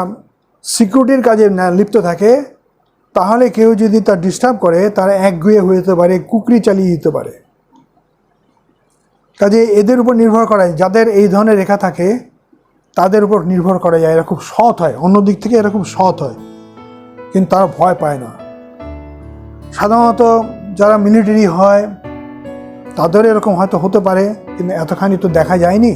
সিকিউরিটির কাজে লিপ্ত থাকে তাহলে কেউ যদি তার ডিস্টার্ব করে তারা একগুঁয়ে হয়ে যেতে পারে, কুকরি চালিয়ে দিতে পারে। কাজে এদের উপর নির্ভর করা যায়, যাদের এই ধরনের রেখা থাকে তাদের উপর নির্ভর করা যায়। এরা খুব সৎ হয়, অন্য দিক থেকে এরা খুব সৎ হয়, কিন্তু তারা ভয় পায় না। সাধারণত যারা মিলিটারি হয় তাদের এরকম হয়তো হতে পারে, কিন্তু এতখানি তো দেখা যায়নি।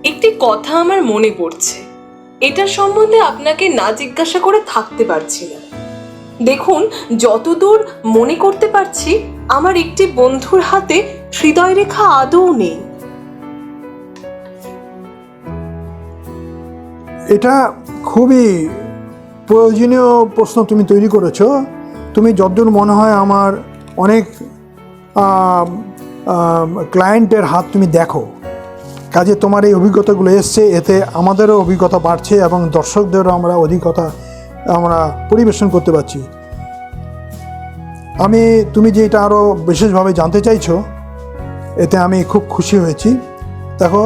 একটি কথা আমার মনে পড়ছে, এটা সম্বন্ধে আপনাকে না জিজ্ঞাসা করে থাকতে পারছি না। দেখুন, যতদূর মনে করতে পারছি আমার একটি বন্ধুর হাতে হৃদয় রেখা আদৌ নেই। এটা খুবই প্রয়োজনীয় প্রশ্ন তুমি তৈরি করেছো। তুমি যতদূর মনে হয় আমার অনেক ক্লায়েন্টের হাত তুমি দেখো, কাজে তোমার এই অভিজ্ঞতাগুলো এসছে, এতে আমাদেরও অভিজ্ঞতা বাড়ছে এবং দর্শকদেরও আমরা অভিজ্ঞতা পরিবেশন করতে পারছি। তুমি যে এটা আরও বিশেষভাবে জানতে চাইছো, এতে আমি খুব খুশি হয়েছি। দেখো,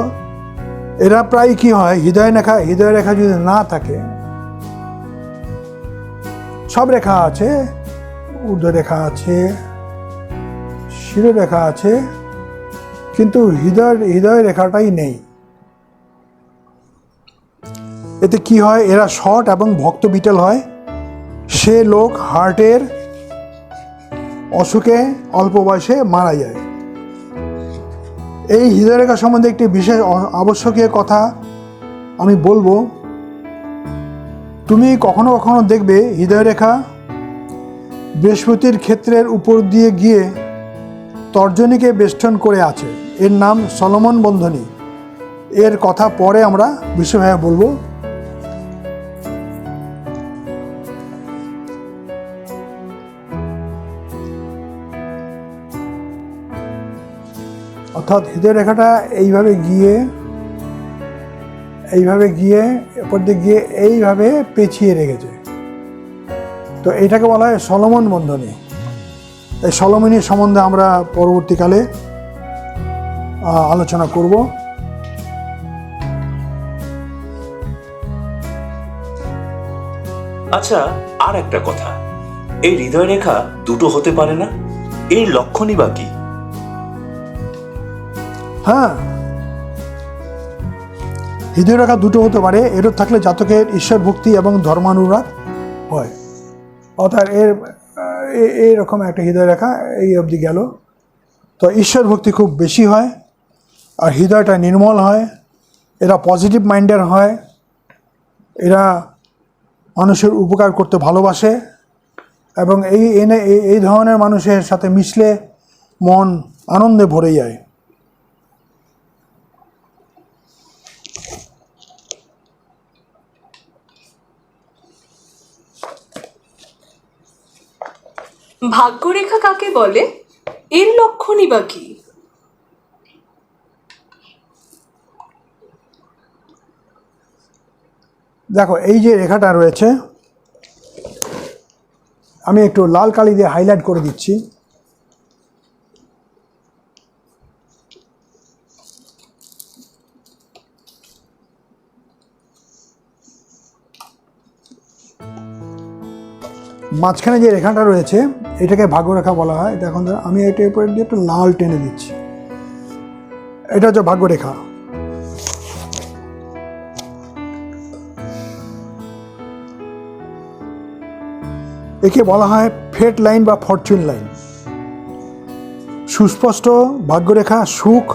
এরা প্রায় কি হয়, হৃদয় রেখা যদি না থাকে, সব রেখা আছে, ঊর্ধ্ব রেখা আছে, শিরোরেখা আছে, কিন্তু হৃদয় রেখাটাই নেই। এতে কি হয়, এরা শর্ট এবং ভক্ত বিটেল হয়। সে লোক হার্টের অসুখে অল্প বয়সে মারা যায়। এই হৃদয়রেখা সম্বন্ধে একটি বিশেষ আবশ্যকীয় কথা আমি বলবো। তুমি কখনো কখনো দেখবে হৃদয়রেখা বৃহস্পতির ক্ষেত্রের উপর দিয়ে গিয়ে তর্জনীকে বেষ্টন করে আছে। এর নাম সলোমন বন্ধনী। এর কথা পরে আমরা বিশেষভাবে বলবো। অর্থাৎ হৃদয়রেখাটা এইভাবে গিয়ে এরপর দিয়ে গিয়ে এইভাবে পেঁচিয়ে রেখেছে। তো এটাকে বলা হয় সলোমন বন্ধনী। এই সলোমনীর সম্বন্ধে আমরা পরবর্তীকালে আলোচনা করব। আচ্ছা, আর একটা কথা, এই হৃদয় রেখা দুটো হতে পারে না, এর লক্ষণই বা কি? হ্যাঁ, হৃদয়রেখা দুটো হতে পারে। এরূপ থাকলে জাতকের ঈশ্বর ভক্তি এবং ধর্মানুরাগ হয়। অর্থাৎ এইরকম একটা হৃদয়রেখা এই অবধি গেল, তো ঈশ্বর ভক্তি খুব বেশি হয়, আর হৃদয়টা নির্মল হয়, এরা পজিটিভ মাইন্ডের হয়, এরা মানুষের উপকার করতে ভালোবাসে, এবং এই ধরনের মানুষের সাথে মিশলে মন আনন্দে ভরে যায়। ভাগ্যরেখা কাকে বলে? এর লক্ষণই বা কি? দেখো, এই যে রেখাটা রয়েছে, আমি একটু লাল কালি দিয়ে হাইলাইট করে দিচ্ছি। মাঝখানে যে রেখাটা রয়েছে এটাকে ভাগ্যরেখা বলা হয়। এখন আমি এটা উপরে দিয়ে একটু লাল টেনে দিচ্ছি, এটা হচ্ছে ভাগ্যরেখা। একে বলা হয় ফেট লাইন বা ফরচুন লাইন। সুস্পষ্ট ভাগ্যরেখা সুখ,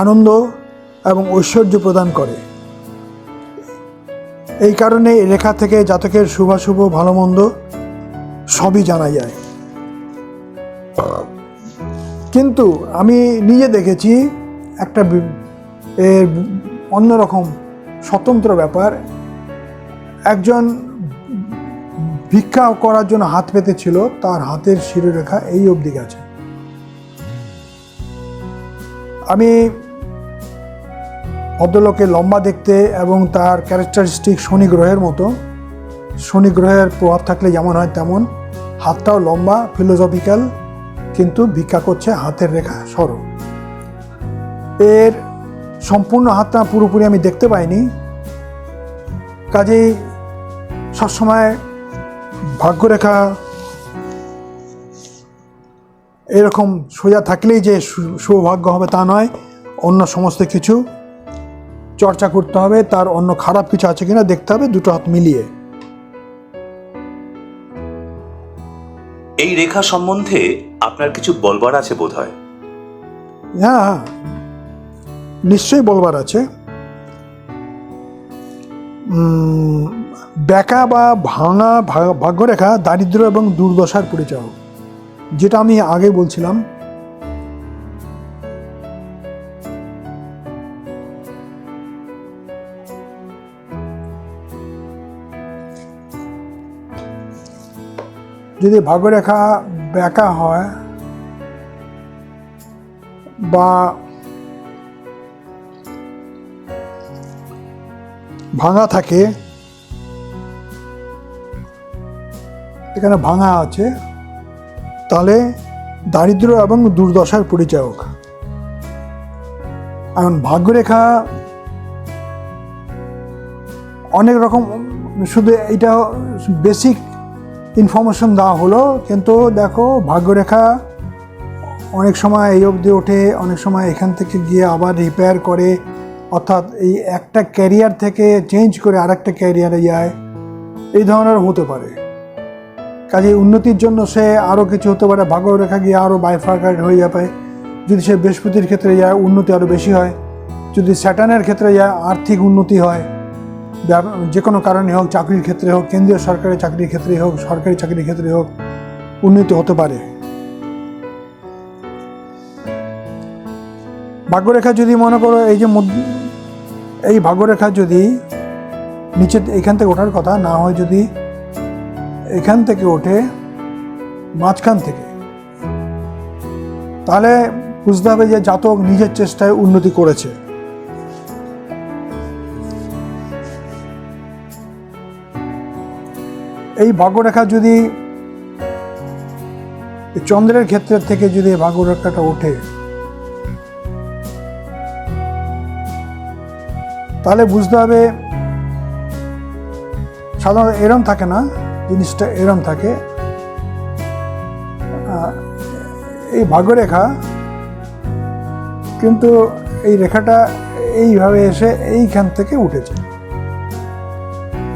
আনন্দ এবং ঐশ্বর্য প্রদান করে। এই কারণে এই রেখা থেকে জাতকের শুভাশুভ ভালো মন্দ সবই জানা যায়। কিন্তু আমি নিজে দেখেছি একটা এর অন্যরকম স্বতন্ত্র ব্যাপার। একজন ভিক্ষা করার জন্য হাত পেতেছিল, তার হাতের শিরোরেখা এই অবধি গেছে। আমি ভদ্রলোকে লম্বা দেখতে এবং তার ক্যারেক্টারিস্টিক শনি গ্রহের মতো। শনি গ্রহের প্রভাব থাকলে যেমন হয় তেমন, হাতটাও লম্বা, ফিলোসফিক্যাল, কিন্তু ভিক্ষা করছে, হাতের রেখা সরল। এর সম্পূর্ণ হাতটা পুরোপুরি আমি দেখতে পাইনি, কাজেই সবসময় ভাগ্যরেখা এরকম সোজা থাকলেই যে সৌভাগ্য হবে তা নয়। অন্য সমস্ত কিছু চর্চা করতে হবে, তার অন্য খারাপ কিছু আছে কিনা দেখতে হবে, দুটো হাত মিলিয়ে। এই রেখা সম্বন্ধে আপনার কিছু বলবার আছে বোধহয়। হ্যাঁ, নিশ্চয়ই বলবার আছে। ব্যাকা বা ভাঙা ভাগ্যরেখা দারিদ্র এবং দুর্দশার পরিচয়, যেটা আমি আগে বলছিলাম। যদি ভাগ্যরেখা ব্যাকা হয় বা ভাঙা থাকে, এখানে ভাঙা আছে, তাহলে দারিদ্র এবং দুর্দশার পরিচায়ক। এখন ভাগ্যরেখা অনেক রকম, শুধু এটা বেসিক ইনফরমেশন দেওয়া হলো, কিন্তু দেখো ভাগ্যরেখা অনেক সময় এই অবধি ওঠে, অনেক সময় এখান থেকে গিয়ে আবার রিপেয়ার করে, অর্থাৎ এই একটা ক্যারিয়ার থেকে চেঞ্জ করে আরেকটা ক্যারিয়ারে যায়, এই ধরনের হতে পারে। কাজে উন্নতির জন্য সে আরও কিছু হতে পারে, ভাগ্যরেখা গিয়ে আরও বাইফার্কেট হয়ে যাবে। যদি সে বৃহস্পতির ক্ষেত্রে যায় উন্নতি আরও বেশি হয়, যদি স্যাটার্নের ক্ষেত্রে যায় আর্থিক উন্নতি হয়। যে কোনো কারণে হোক, চাকরির ক্ষেত্রে হোক, কেন্দ্রীয় সরকারি চাকরির ক্ষেত্রে হোক, সরকারি চাকরির ক্ষেত্রে হোক, উন্নতি হতে পারে। ভাগ্যরেখা যদি মনে করো এই ভাগ্যরেখা যদি নিচে এখান থেকে ওঠার কথা না হয়, যদি এখান থেকে ওঠে মাঝখান থেকে, তাহলে বুঝতে হবে যে জাতক নিজের চেষ্টায় উন্নতি করেছে। এই ভাগ্যরেখা যদি চন্দ্রের ক্ষেত্রে থেকে যদি ভাগ্যরেখাটা ওঠে, তাহলে বুঝতে হবে সাধারণত এরম থাকে না, জিনিসটা এরম থাকে। এই ভাগ্যরেখা কিন্তু এই রেখাটা এইভাবে এসে এইখান থেকে উঠেছে।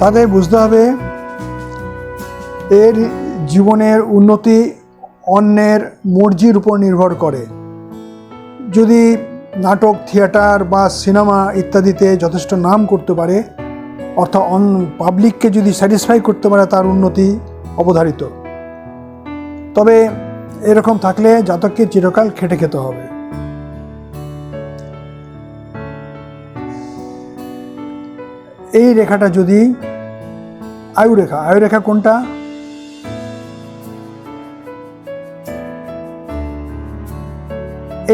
তাদের বুঝতে হবে এর জীবনের উন্নতি অন্যের মর্জির উপর নির্ভর করে। যদি নাটক, থিয়েটার বা সিনেমা ইত্যাদিতে যথেষ্ট নাম করতে পারে, অর্থাৎ পাবলিককে যদি স্যাটিসফাই করতে পারে, তার উন্নতি অবধারিত। তবে এরকম থাকলে জাতককে চিরকাল খেটে খেতে হবে। এই রেখাটা যদি আয়ুরেখা, আয়ুরেখা কোনটা?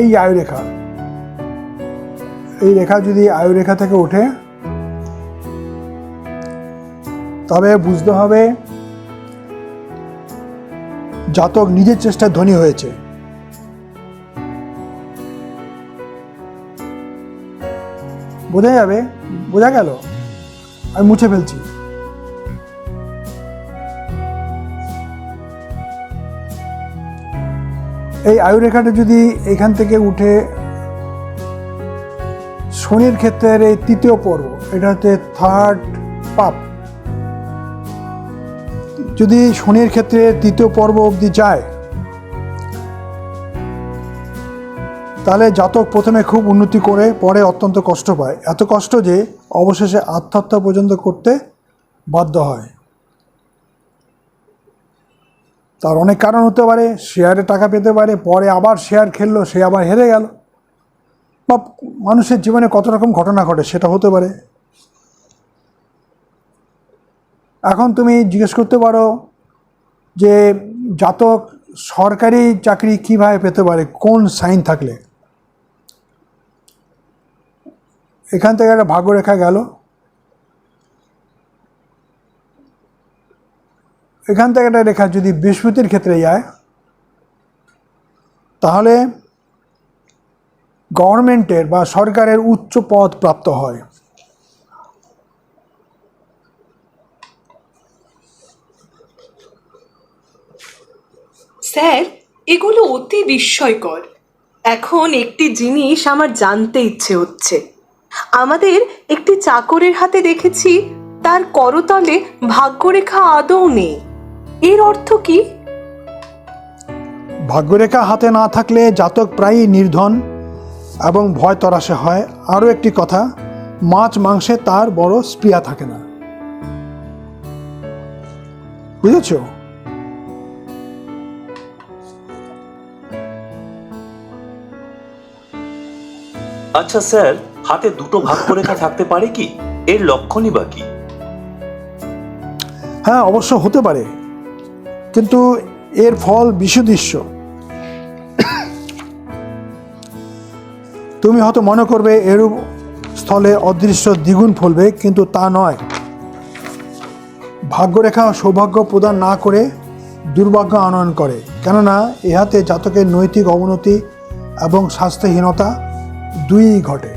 এই আয়ুরেখা, এই রেখা যদি আয়ুরেখা থেকে ওঠে, তবে বুঝতে হবে জাতক নিজের চেষ্টায় ধনী হয়েছে। বোঝা যাবে? বোঝা গেল? আমি মুছে ফেলছি। এই আয়ুরেখাটা যদি এখান থেকে উঠে শনির ক্ষেত্রের এই তৃতীয় পর্ব, এটা হচ্ছে থার্ড পাপ, যদি শনির ক্ষেত্রে তৃতীয় পর্ব অবধি যায়, তাহলে জাতক প্রথমে খুব উন্নতি করে পরে অত্যন্ত কষ্ট পায়। এত কষ্ট যে অবশেষে আত্মহত্যা পর্যন্ত করতে বাধ্য হয়। তার অনেক কারণ হতে পারে। শেয়ারে টাকা পেতে পারে, পরে আবার শেয়ার খেললো, সে আবার হেরে গেল, বা মানুষের জীবনে কত রকম ঘটনা ঘটে, সেটা হতে পারে। এখন তুমি জিজ্ঞেস করতে পারো যে জাতক সরকারি চাকরি কিভাবে পেতে পারে, কোন সাইন থাকলে? এখান থেকে একটা ভাগ্যরেখা গেল, এখান থেকে একটা রেখা যদি বৃহস্পতির ক্ষেত্রে যায়, তাহলে গভর্নমেন্টের বা সরকারের উচ্চ পদ প্রাপ্ত হয়। স্যার, এগুলো অতি বিস্ময়কর। এখন একটি জিনিস আমার জানতে ইচ্ছে হচ্ছে। আমাদের একটি চাকরের হাতে দেখেছি তার করতলে ভাগ্যরেখা আদৌ নেই। এর অর্থ কি? ভাগ্যরেখা হাতে না থাকলে জাতক প্রায়ই নির্ধন এবং ভয় তরাসে হয়। আরও একটি কথা, মাছ মাংসে তার বড় স্পৃহা থাকে না। বুঝেছ? আচ্ছা স্যার, হাতে দুটো ভাগ্যরেখা থাকতে পারে কি? এর লক্ষণই বা কি? হ্যাঁ, অবশ্য হতে পারে, কিন্তু এর ফল বিসদৃশ্য। তুমি হয়তো মনে করবে এরূপ স্থলে অদৃশ্য দ্বিগুণ ফলবে, কিন্তু তা নয়। ভাগ্যরেখা সৌভাগ্য প্রদান না করে দুর্ভাগ্য আনয়ন করে, কেননা ইহাতে জাতকের নৈতিক অবনতি এবং স্বাস্থ্যহীনতা দুইই ঘটে।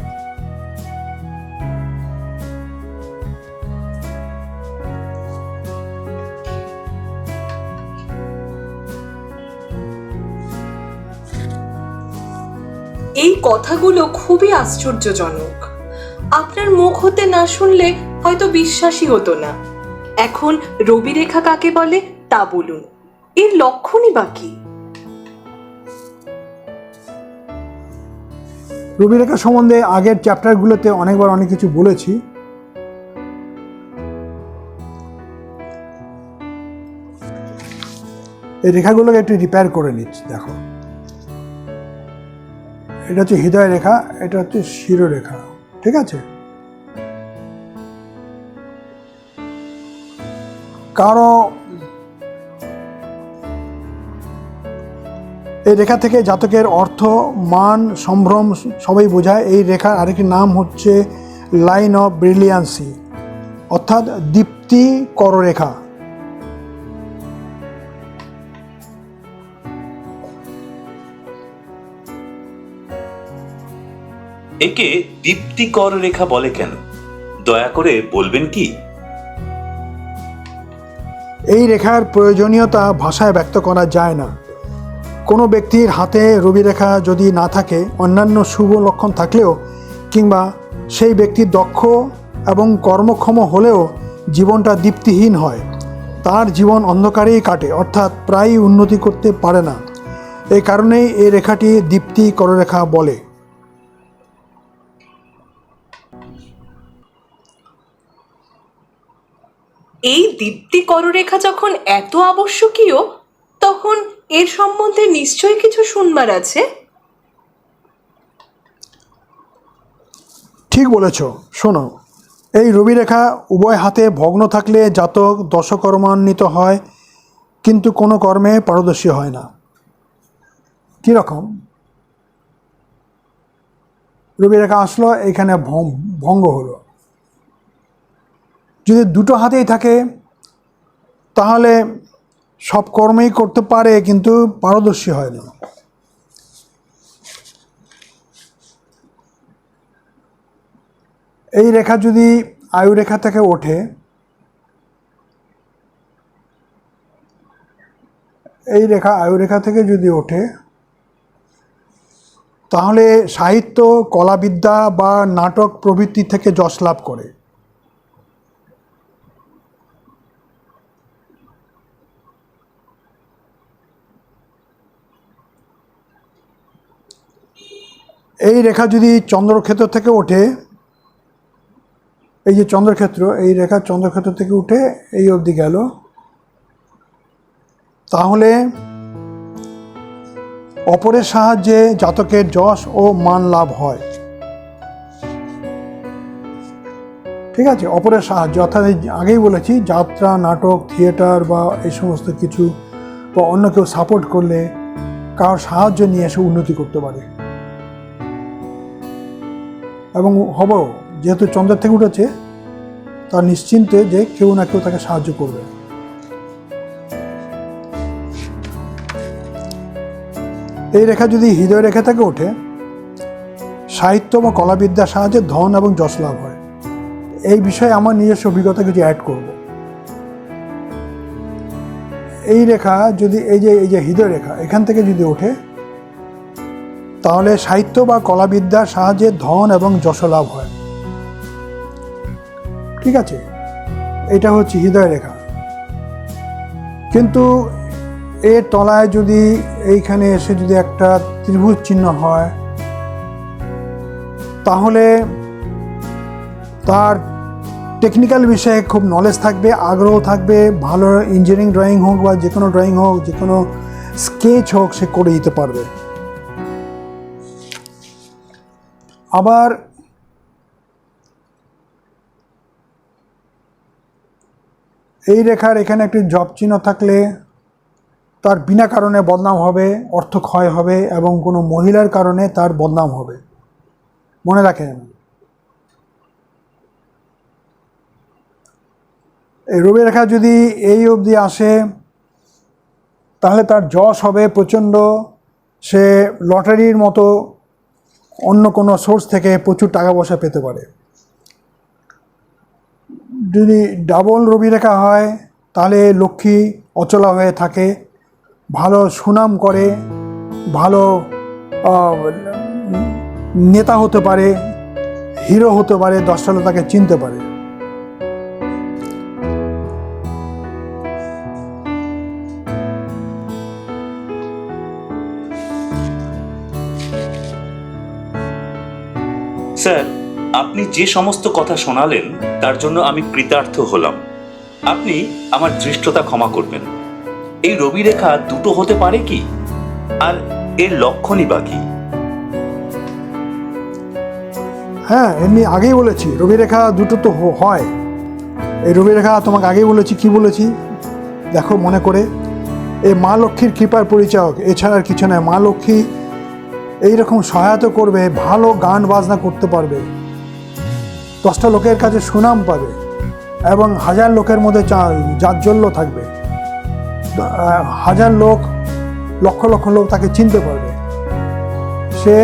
এই কথাগুলো খুবই আশ্চর্যজনক। আপনার মুখ হতে না শুনলে হয়তো বিশ্বাসই হতো না। এখন রবি রেখা কাকে বলে তা বলুন, এর লক্ষণই বা কি? রবি রেখা সম্বন্ধে আগের চ্যাপ্টারগুলোতে অনেকবার অনেক কিছু বলেছি। এই রেখাগুলোকে একটু রিপেয়ার করে নিচ্ছি। দেখো, এটা হচ্ছে হৃদয় রেখা, এটা হচ্ছে শিরোরেখা, ঠিক আছে? কারো এই রেখা থেকে জাতকের অর্থ, মান, সম্ভ্রম সবই বোঝায়। এই রেখার আরেকটি নাম হচ্ছে লাইন অফ ব্রিলিয়ান্সি, অর্থাৎ দীপ্তি কররেখা। একে দীপ্তিকর রেখা বলে কেন, দয়া করে বলবেন কি? এই রেখার প্রয়োজনীয়তা ভাষায় ব্যক্ত করা যায় না। কোনো ব্যক্তির হাতে রবি রেখা যদি না থাকে, অন্যান্য শুভ লক্ষণ থাকলেও, কিংবা সেই ব্যক্তি দক্ষ এবং কর্মক্ষম হলেও জীবনটা দীপ্তিহীন হয়, তার জীবন অন্ধকারেই কাটে, অর্থাৎ প্রায়ই উন্নতি করতে পারে না। এই কারণেই এই রেখাটি দীপ্তি কররেখা বলে। এই দীপ্তি কররেখা যখন এত আবশ্যকীয়, তখন এর সম্বন্ধে নিশ্চয়ই কিছু শুনবার আছে। ঠিক বলেছ। শোনো, এই রবি রেখা উভয় হাতে ভগ্ন থাকলে জাতক দশকর্মান্বিত হয়, কিন্তু কোনো কর্মে পারদর্শী হয় না। কীরকম? রবি রেখা আসলো, এখানে ভঙ্গ হলো। যদি দুটো হাতেই থাকে তাহলে সব কর্মেই করতে পারে, কিন্তু পারদর্শী হয় না। এই রেখা যদি আয়ু রেখা থেকে ওঠে, এই রেখা আয়ু রেখা থেকে যদি ওঠে, তাহলে সাহিত্য, কলাবিদ্যা বা নাটক প্রভৃতি থেকে যশ লাভ করে। এই রেখা যদি চন্দ্রক্ষেত্র থেকে ওঠে, এই যে চন্দ্রক্ষেত্র, এই রেখা চন্দ্রক্ষেত্র থেকে উঠে এই অবধি গেল, তাহলে অপরের সাহায্যে জাতকের যশ ও মান লাভ হয়। ঠিক আছে? অপরের সাহায্য, অর্থাৎ আগেই বলেছি, যাত্রা, নাটক, থিয়েটার বা এই সমস্ত কিছু, বা অন্য কেউ সাপোর্ট করলে, কারোর সাহায্য নিয়ে এসে উন্নতি করতে পারে। এবং যেহেতু চন্দ্র থেকে উঠেছে, তার নিশ্চিন্তে যে কেউ না কেউ তাকে সাহায্য করবে। এই রেখা যদি হৃদয় রেখা থেকে ওঠে, সাহিত্য বা কলাবিদ্যার সাহায্যে ধন এবং যশ লাভ হয়। এই বিষয়ে আমার নিজস্ব অভিজ্ঞতা কিছু অ্যাড করব। এই রেখা যদি এই যে হৃদয় রেখা এখান থেকে যদি ওঠে, তাহলে সাহিত্য বা কলাবিদ্যার সাহায্যে ধন এবং যশ লাভ হয়। ঠিক আছে? এটা হচ্ছে হৃদয় রেখা। কিন্তু এর তলায় যদি এইখানে এসে যদি একটা ত্রিভুজ চিহ্ন হয়, তাহলে তার টেকনিক্যাল বিষয়ে খুব নলেজ থাকবে, আগ্রহ থাকবে, ভালো ইঞ্জিনিয়ারিং ড্রয়িং হোক বা যে কোনো ড্রয়িং হোক, যে কোনো স্কেচ হোক, সে করে দিতে পারবে। আবার এই রেখার এখানে একটি জপ চিহ্ন থাকলে তার বিনা কারণে বদনাম হবে, অর্থ ক্ষয় হবে, এবং কোনো মহিলার কারণে তার বদনাম হবে। মনে রাখেন, এই রবি রেখা যদি এই অবধি আসে, তাহলে তার যশ হবে প্রচণ্ড। সে লটারির মতো অন্য কোনো সোর্স থেকে প্রচুর টাকা পয়সা পেতে পারে। যদি ডাবল রবি রেখা হয়, তাহলে লক্ষ্মী অচলা হয়ে থাকে, ভালো সুনাম করে, ভালো নেতা হতে পারে, হিরো হতে পারে, 10টা লোক তাকে চিনতে পারে। স্যার, আপনি যে সমস্ত কথা শোনালেন তার জন্য আমি কৃতার্থ হলাম। আপনি আমার ধৃষ্টতা ক্ষমা করবেন। এই রবি রেখা দুটো হতে পারে কি, আর এর লক্ষণই বা কি? হ্যাঁ, এমনি আগেই বলেছি রবি রেখা দুটো তো হয়। এই রবি রেখা তোমাকে আগেই বলেছি, কি বলেছি দেখো মনে করে। এই মা লক্ষ্মীর কৃপার পরিচায়ক, এছাড়া আর কিছু নয়। মা লক্ষ্মী এইরকম সহায়তা করবে, ভালো গান বাজনা করতে পারবে, 10টা লোকের কাছে সুনাম পাবে এবং 1000 লোকের মধ্যে জাজ্জল্য থাকবে। 1000 লোক, লক্ষ লক্ষ লোক তাকে চিনতে পারবে। সে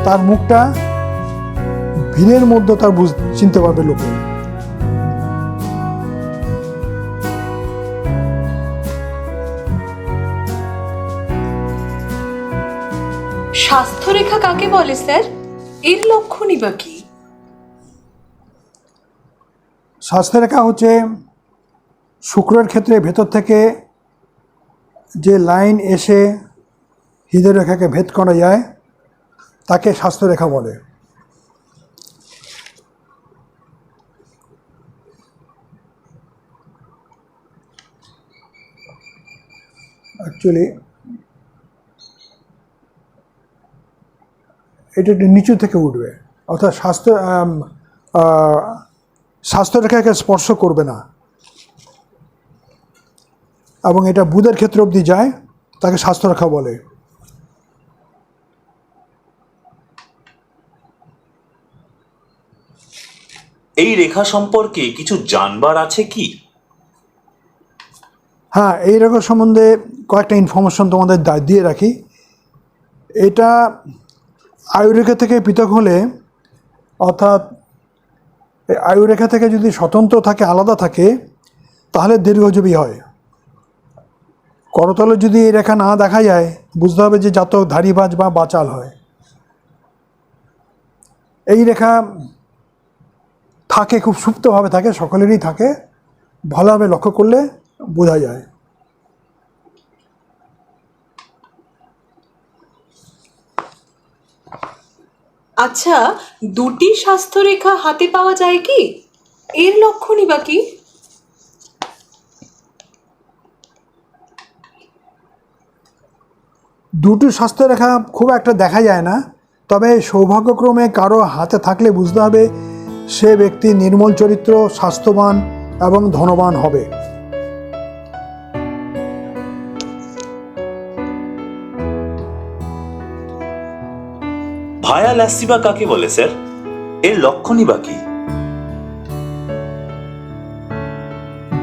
তার মুখটা ভিড়ের মধ্যে তার চিনতে পারবে লোকে। স্বাস্থ্যরেখা কাকে বলে স্যার? এর লক্ষণই বা কি? স্বাস্থ্যরেখা হচ্ছে শুক্রের ক্ষেত্রে ভেতর থেকে যে লাইন এসে হৃদয় রেখাকে ভেদ করা যায় তাকে স্বাস্থ্যরেখা বলে। অ্যাকচুয়ালি এটা একটু নিচু থেকে উঠবে, অর্থাৎ স্বাস্থ্যরেখাকে স্পর্শ করবে না, এবং এটা বুধের ক্ষেত্র অবধি যায়, তাকে স্বাস্থ্যরেখা বলে। এই রেখা সম্পর্কে কিছু জানবার আছে কি? হ্যাঁ, এই রেখা সম্বন্ধে কয়েকটা ইনফরমেশন তোমাদের দিয়ে রাখি। এটা আয়ুরেখা থেকে পৃথক হলে, অর্থাৎ আয়ুরেখা থেকে যদি স্বতন্ত্র থাকে, আলাদা থাকে, তাহলে দীর্ঘজীবী হয়। করতলে যদি এই রেখা না দেখা যায়, বুঝতে হবে যে জাতক ধাড়িবাজ বা বাচাল হয়। এই রেখা থাকে, খুব সুপ্তভাবে থাকে, সকলেরই থাকে, ভালোভাবে লক্ষ্য করলে বোঝা যায়। আচ্ছা, দুটি স্বাস্থ্যরেখা হাতে পাওয়া যায় কি? এর লক্ষণই বা কি? দুটি স্বাস্থ্যরেখা খুব একটা দেখা যায় না, তবে সৌভাগ্যক্রমে কারো হাতে থাকলে বুঝতে হবে সে ব্যক্তি নির্মল চরিত্র, স্বাস্থ্যবান এবং ধনবান হবে। ভায়া লাসিবা কাকে বলে স্যার? এর লক্ষণই বা কি?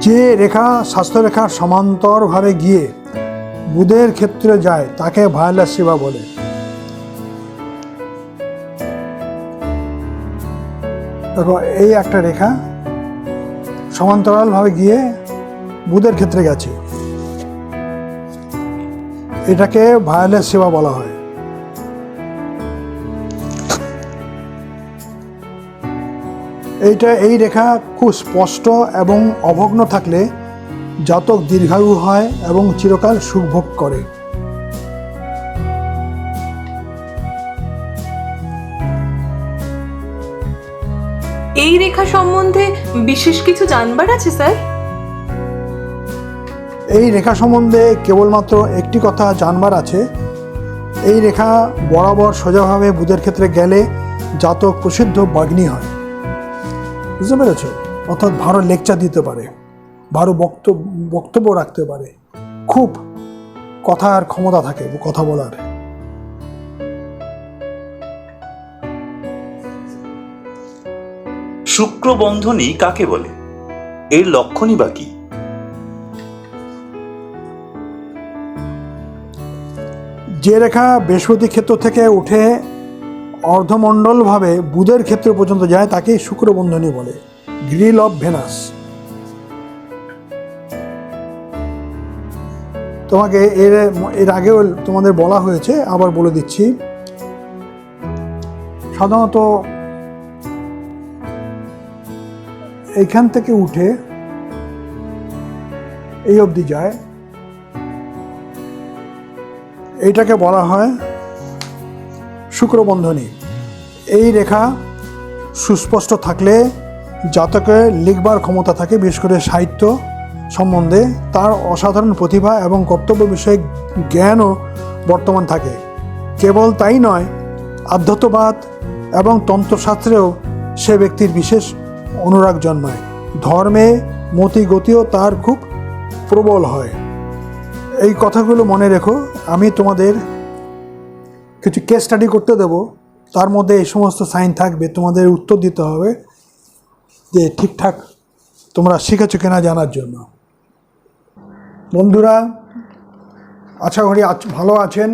যে রেখা স্বাস্থ্যরেখার সমান্তরভাবে গিয়ে বুধের ক্ষেত্রে যায় তাকে ভায়ালা শিবা বলে। দেখো, এই একটা রেখা সমান্তরালভাবে গিয়ে বুধের ক্ষেত্রে গেছে, এটাকে ভায়ালা শিবা বলা হয়। এই রেখা খুব স্পষ্ট এবং অভগ্ন থাকলে জাতক দীর্ঘায়ু হয় এবং চিরকাল সুখ ভোগ করে। এই রেখা সম্বন্ধে বিশেষ কিছু জানবার আছে স্যার? এই রেখা সম্বন্ধে কেবলমাত্র একটি কথা জানবার আছে। এই রেখা বরাবর সোজাভাবে বুধের ক্ষেত্রে গেলে জাতক প্রসিদ্ধ বাগ্মী হয়। বুঝতে পেরেছ? অর্থাৎ ভালো লেকচার দিতে পারে, ভালো বক্তব্য রাখতে পারে, খুব কথার ক্ষমতা থাকে কথা বলার। শুক্র বন্ধনী কাকে বলে? এর লক্ষণই বা কি? যে রেখা বৃহস্পতি ক্ষেত্র থেকে উঠে অর্ধমণ্ডলভাবে বুধের ক্ষেত্র পর্যন্ত যায় তাকে শুক্র বন্ধনী বলে, গ্রিল অফ ভেনাস। তোমাকে এর আগেও তোমাদের বলা হয়েছে, আবার বলে দিচ্ছি। সাধারণত এইখান থেকে উঠে এই অবধি যায়, এইটাকে বলা হয় শুক্রবন্ধনী। এই রেখা সুস্পষ্ট থাকলে জাতকের লিখবার ক্ষমতা থাকে, বিশেষ করে সাহিত্য সম্বন্ধে তার অসাধারণ প্রতিভা এবং কর্তব্য বিষয়ক জ্ঞানও বর্তমান থাকে। কেবল তাই নয়, আধ্যাত্মবাদ এবং তন্ত্রশাস্ত্রেও সে ব্যক্তির বিশেষ অনুরাগ জন্মায়। ধর্মে মতিগতিও তার খুব প্রবল হয়। এই কথাগুলো মনে রেখো। আমি তোমাদের কিছু কেস স্টাডি করতে দেব, তার মধ্যে এই সমস্ত সাইন থাকবে, তোমাদের উত্তর দিতে হবে যে ঠিকঠাক তোমরা শিখেছো কিনা জানার জন্য। বন্ধুরা, আশা করি ভালো আছেন।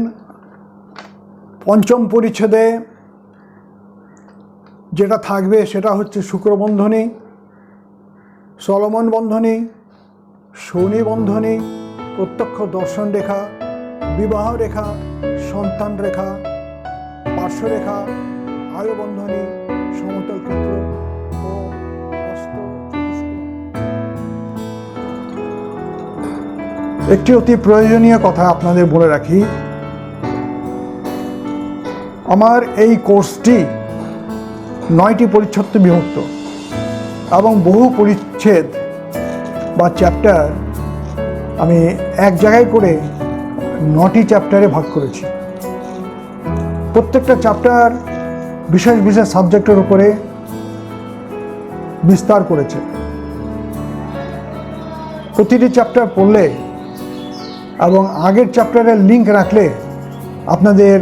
পঞ্চম পরিচ্ছেদে যেটা থাকবে সেটা হচ্ছে শুক্রবন্ধনী, সলোমন বন্ধনী, শনি বন্ধনী, প্রত্যক্ষ দর্শন রেখা, বিবাহ রেখা, সন্তান রেখা, পার্শ্বরেখা, আয়ু বন্ধনী, সমতল ক্ষেত্র ও হস্ত চতুষ্কোণ। একটি অতি প্রয়োজনীয় কথা আপনাদের বলে রাখি, আমার এই কোর্সটি 9টি পরিচ্ছদে বিভক্ত এবং বহু পরিচ্ছেদ বা চ্যাপ্টার আমি এক জায়গায় করে 9টি চ্যাপ্টারে ভাগ করেছি। প্রত্যেকটা চ্যাপ্টার বিশেষ বিশেষ সাবজেক্টের উপরে বিস্তার করেছে। প্রতিটি চ্যাপ্টার পড়লে এবং আগের চ্যাপ্টারের লিঙ্ক রাখলে আপনাদের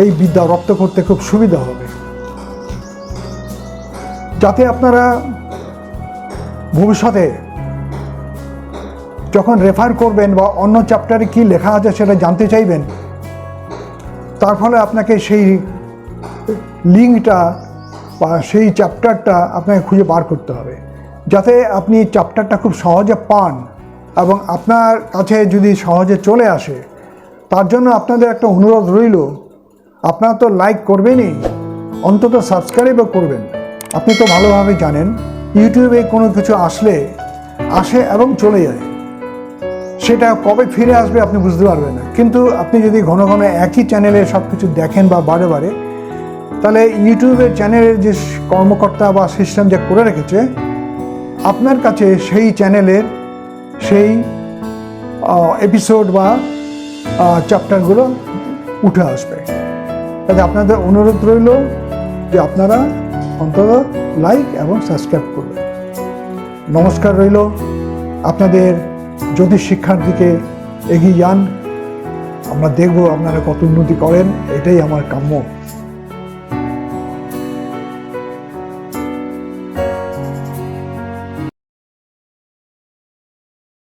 এই বিদ্যা রপ্ত করতে খুব সুবিধা হবে, যাতে আপনারা ভবিষ্যতে যখন রেফার করবেন বা অন্য চ্যাপ্টারে কী লেখা আছে সেটা জানতে চাইবেন, তার ফলে আপনাকে সেই লিঙ্কটা বা সেই চ্যাপ্টারটা আপনাকে খুঁজে বার করতে হবে, যাতে আপনি চ্যাপ্টারটা খুব সহজে পান এবং আপনার কাছে যদি সহজে চলে আসে। তার জন্য আপনাদের একটা অনুরোধ রইল, আপনারা তো লাইক করবেনই, অন্তত সাবস্ক্রাইবও করবেন। আপনি তো ভালোভাবে জানেন ইউটিউবে কোনো কিছু আসে এবং চলে যায়, সেটা কবে ফিরে আসবে আপনি বুঝতে পারবেন না। কিন্তু আপনি যদি ঘন ঘন একই চ্যানেলে সব কিছু দেখেন বা বারে বারে, তাহলে ইউটিউবের চ্যানেলের যে কর্মকর্তা বা সিস্টেম যে করে রেখেছে, আপনার কাছে সেই চ্যানেলের সেই এপিসোড বা চ্যাপ্টারগুলো উঠে আসবে। তাহলে আপনাদের অনুরোধ রইল যে আপনারা অন্তত লাইক এবং সাবস্ক্রাইব করবেন। নমস্কার রইল। আপনাদের জ্যোতিষ শিক্ষার দিকে এগিয়ে যান। আমরা দেখব আপনারা কত উন্নতি করেন, এটাই আমার কাম্য।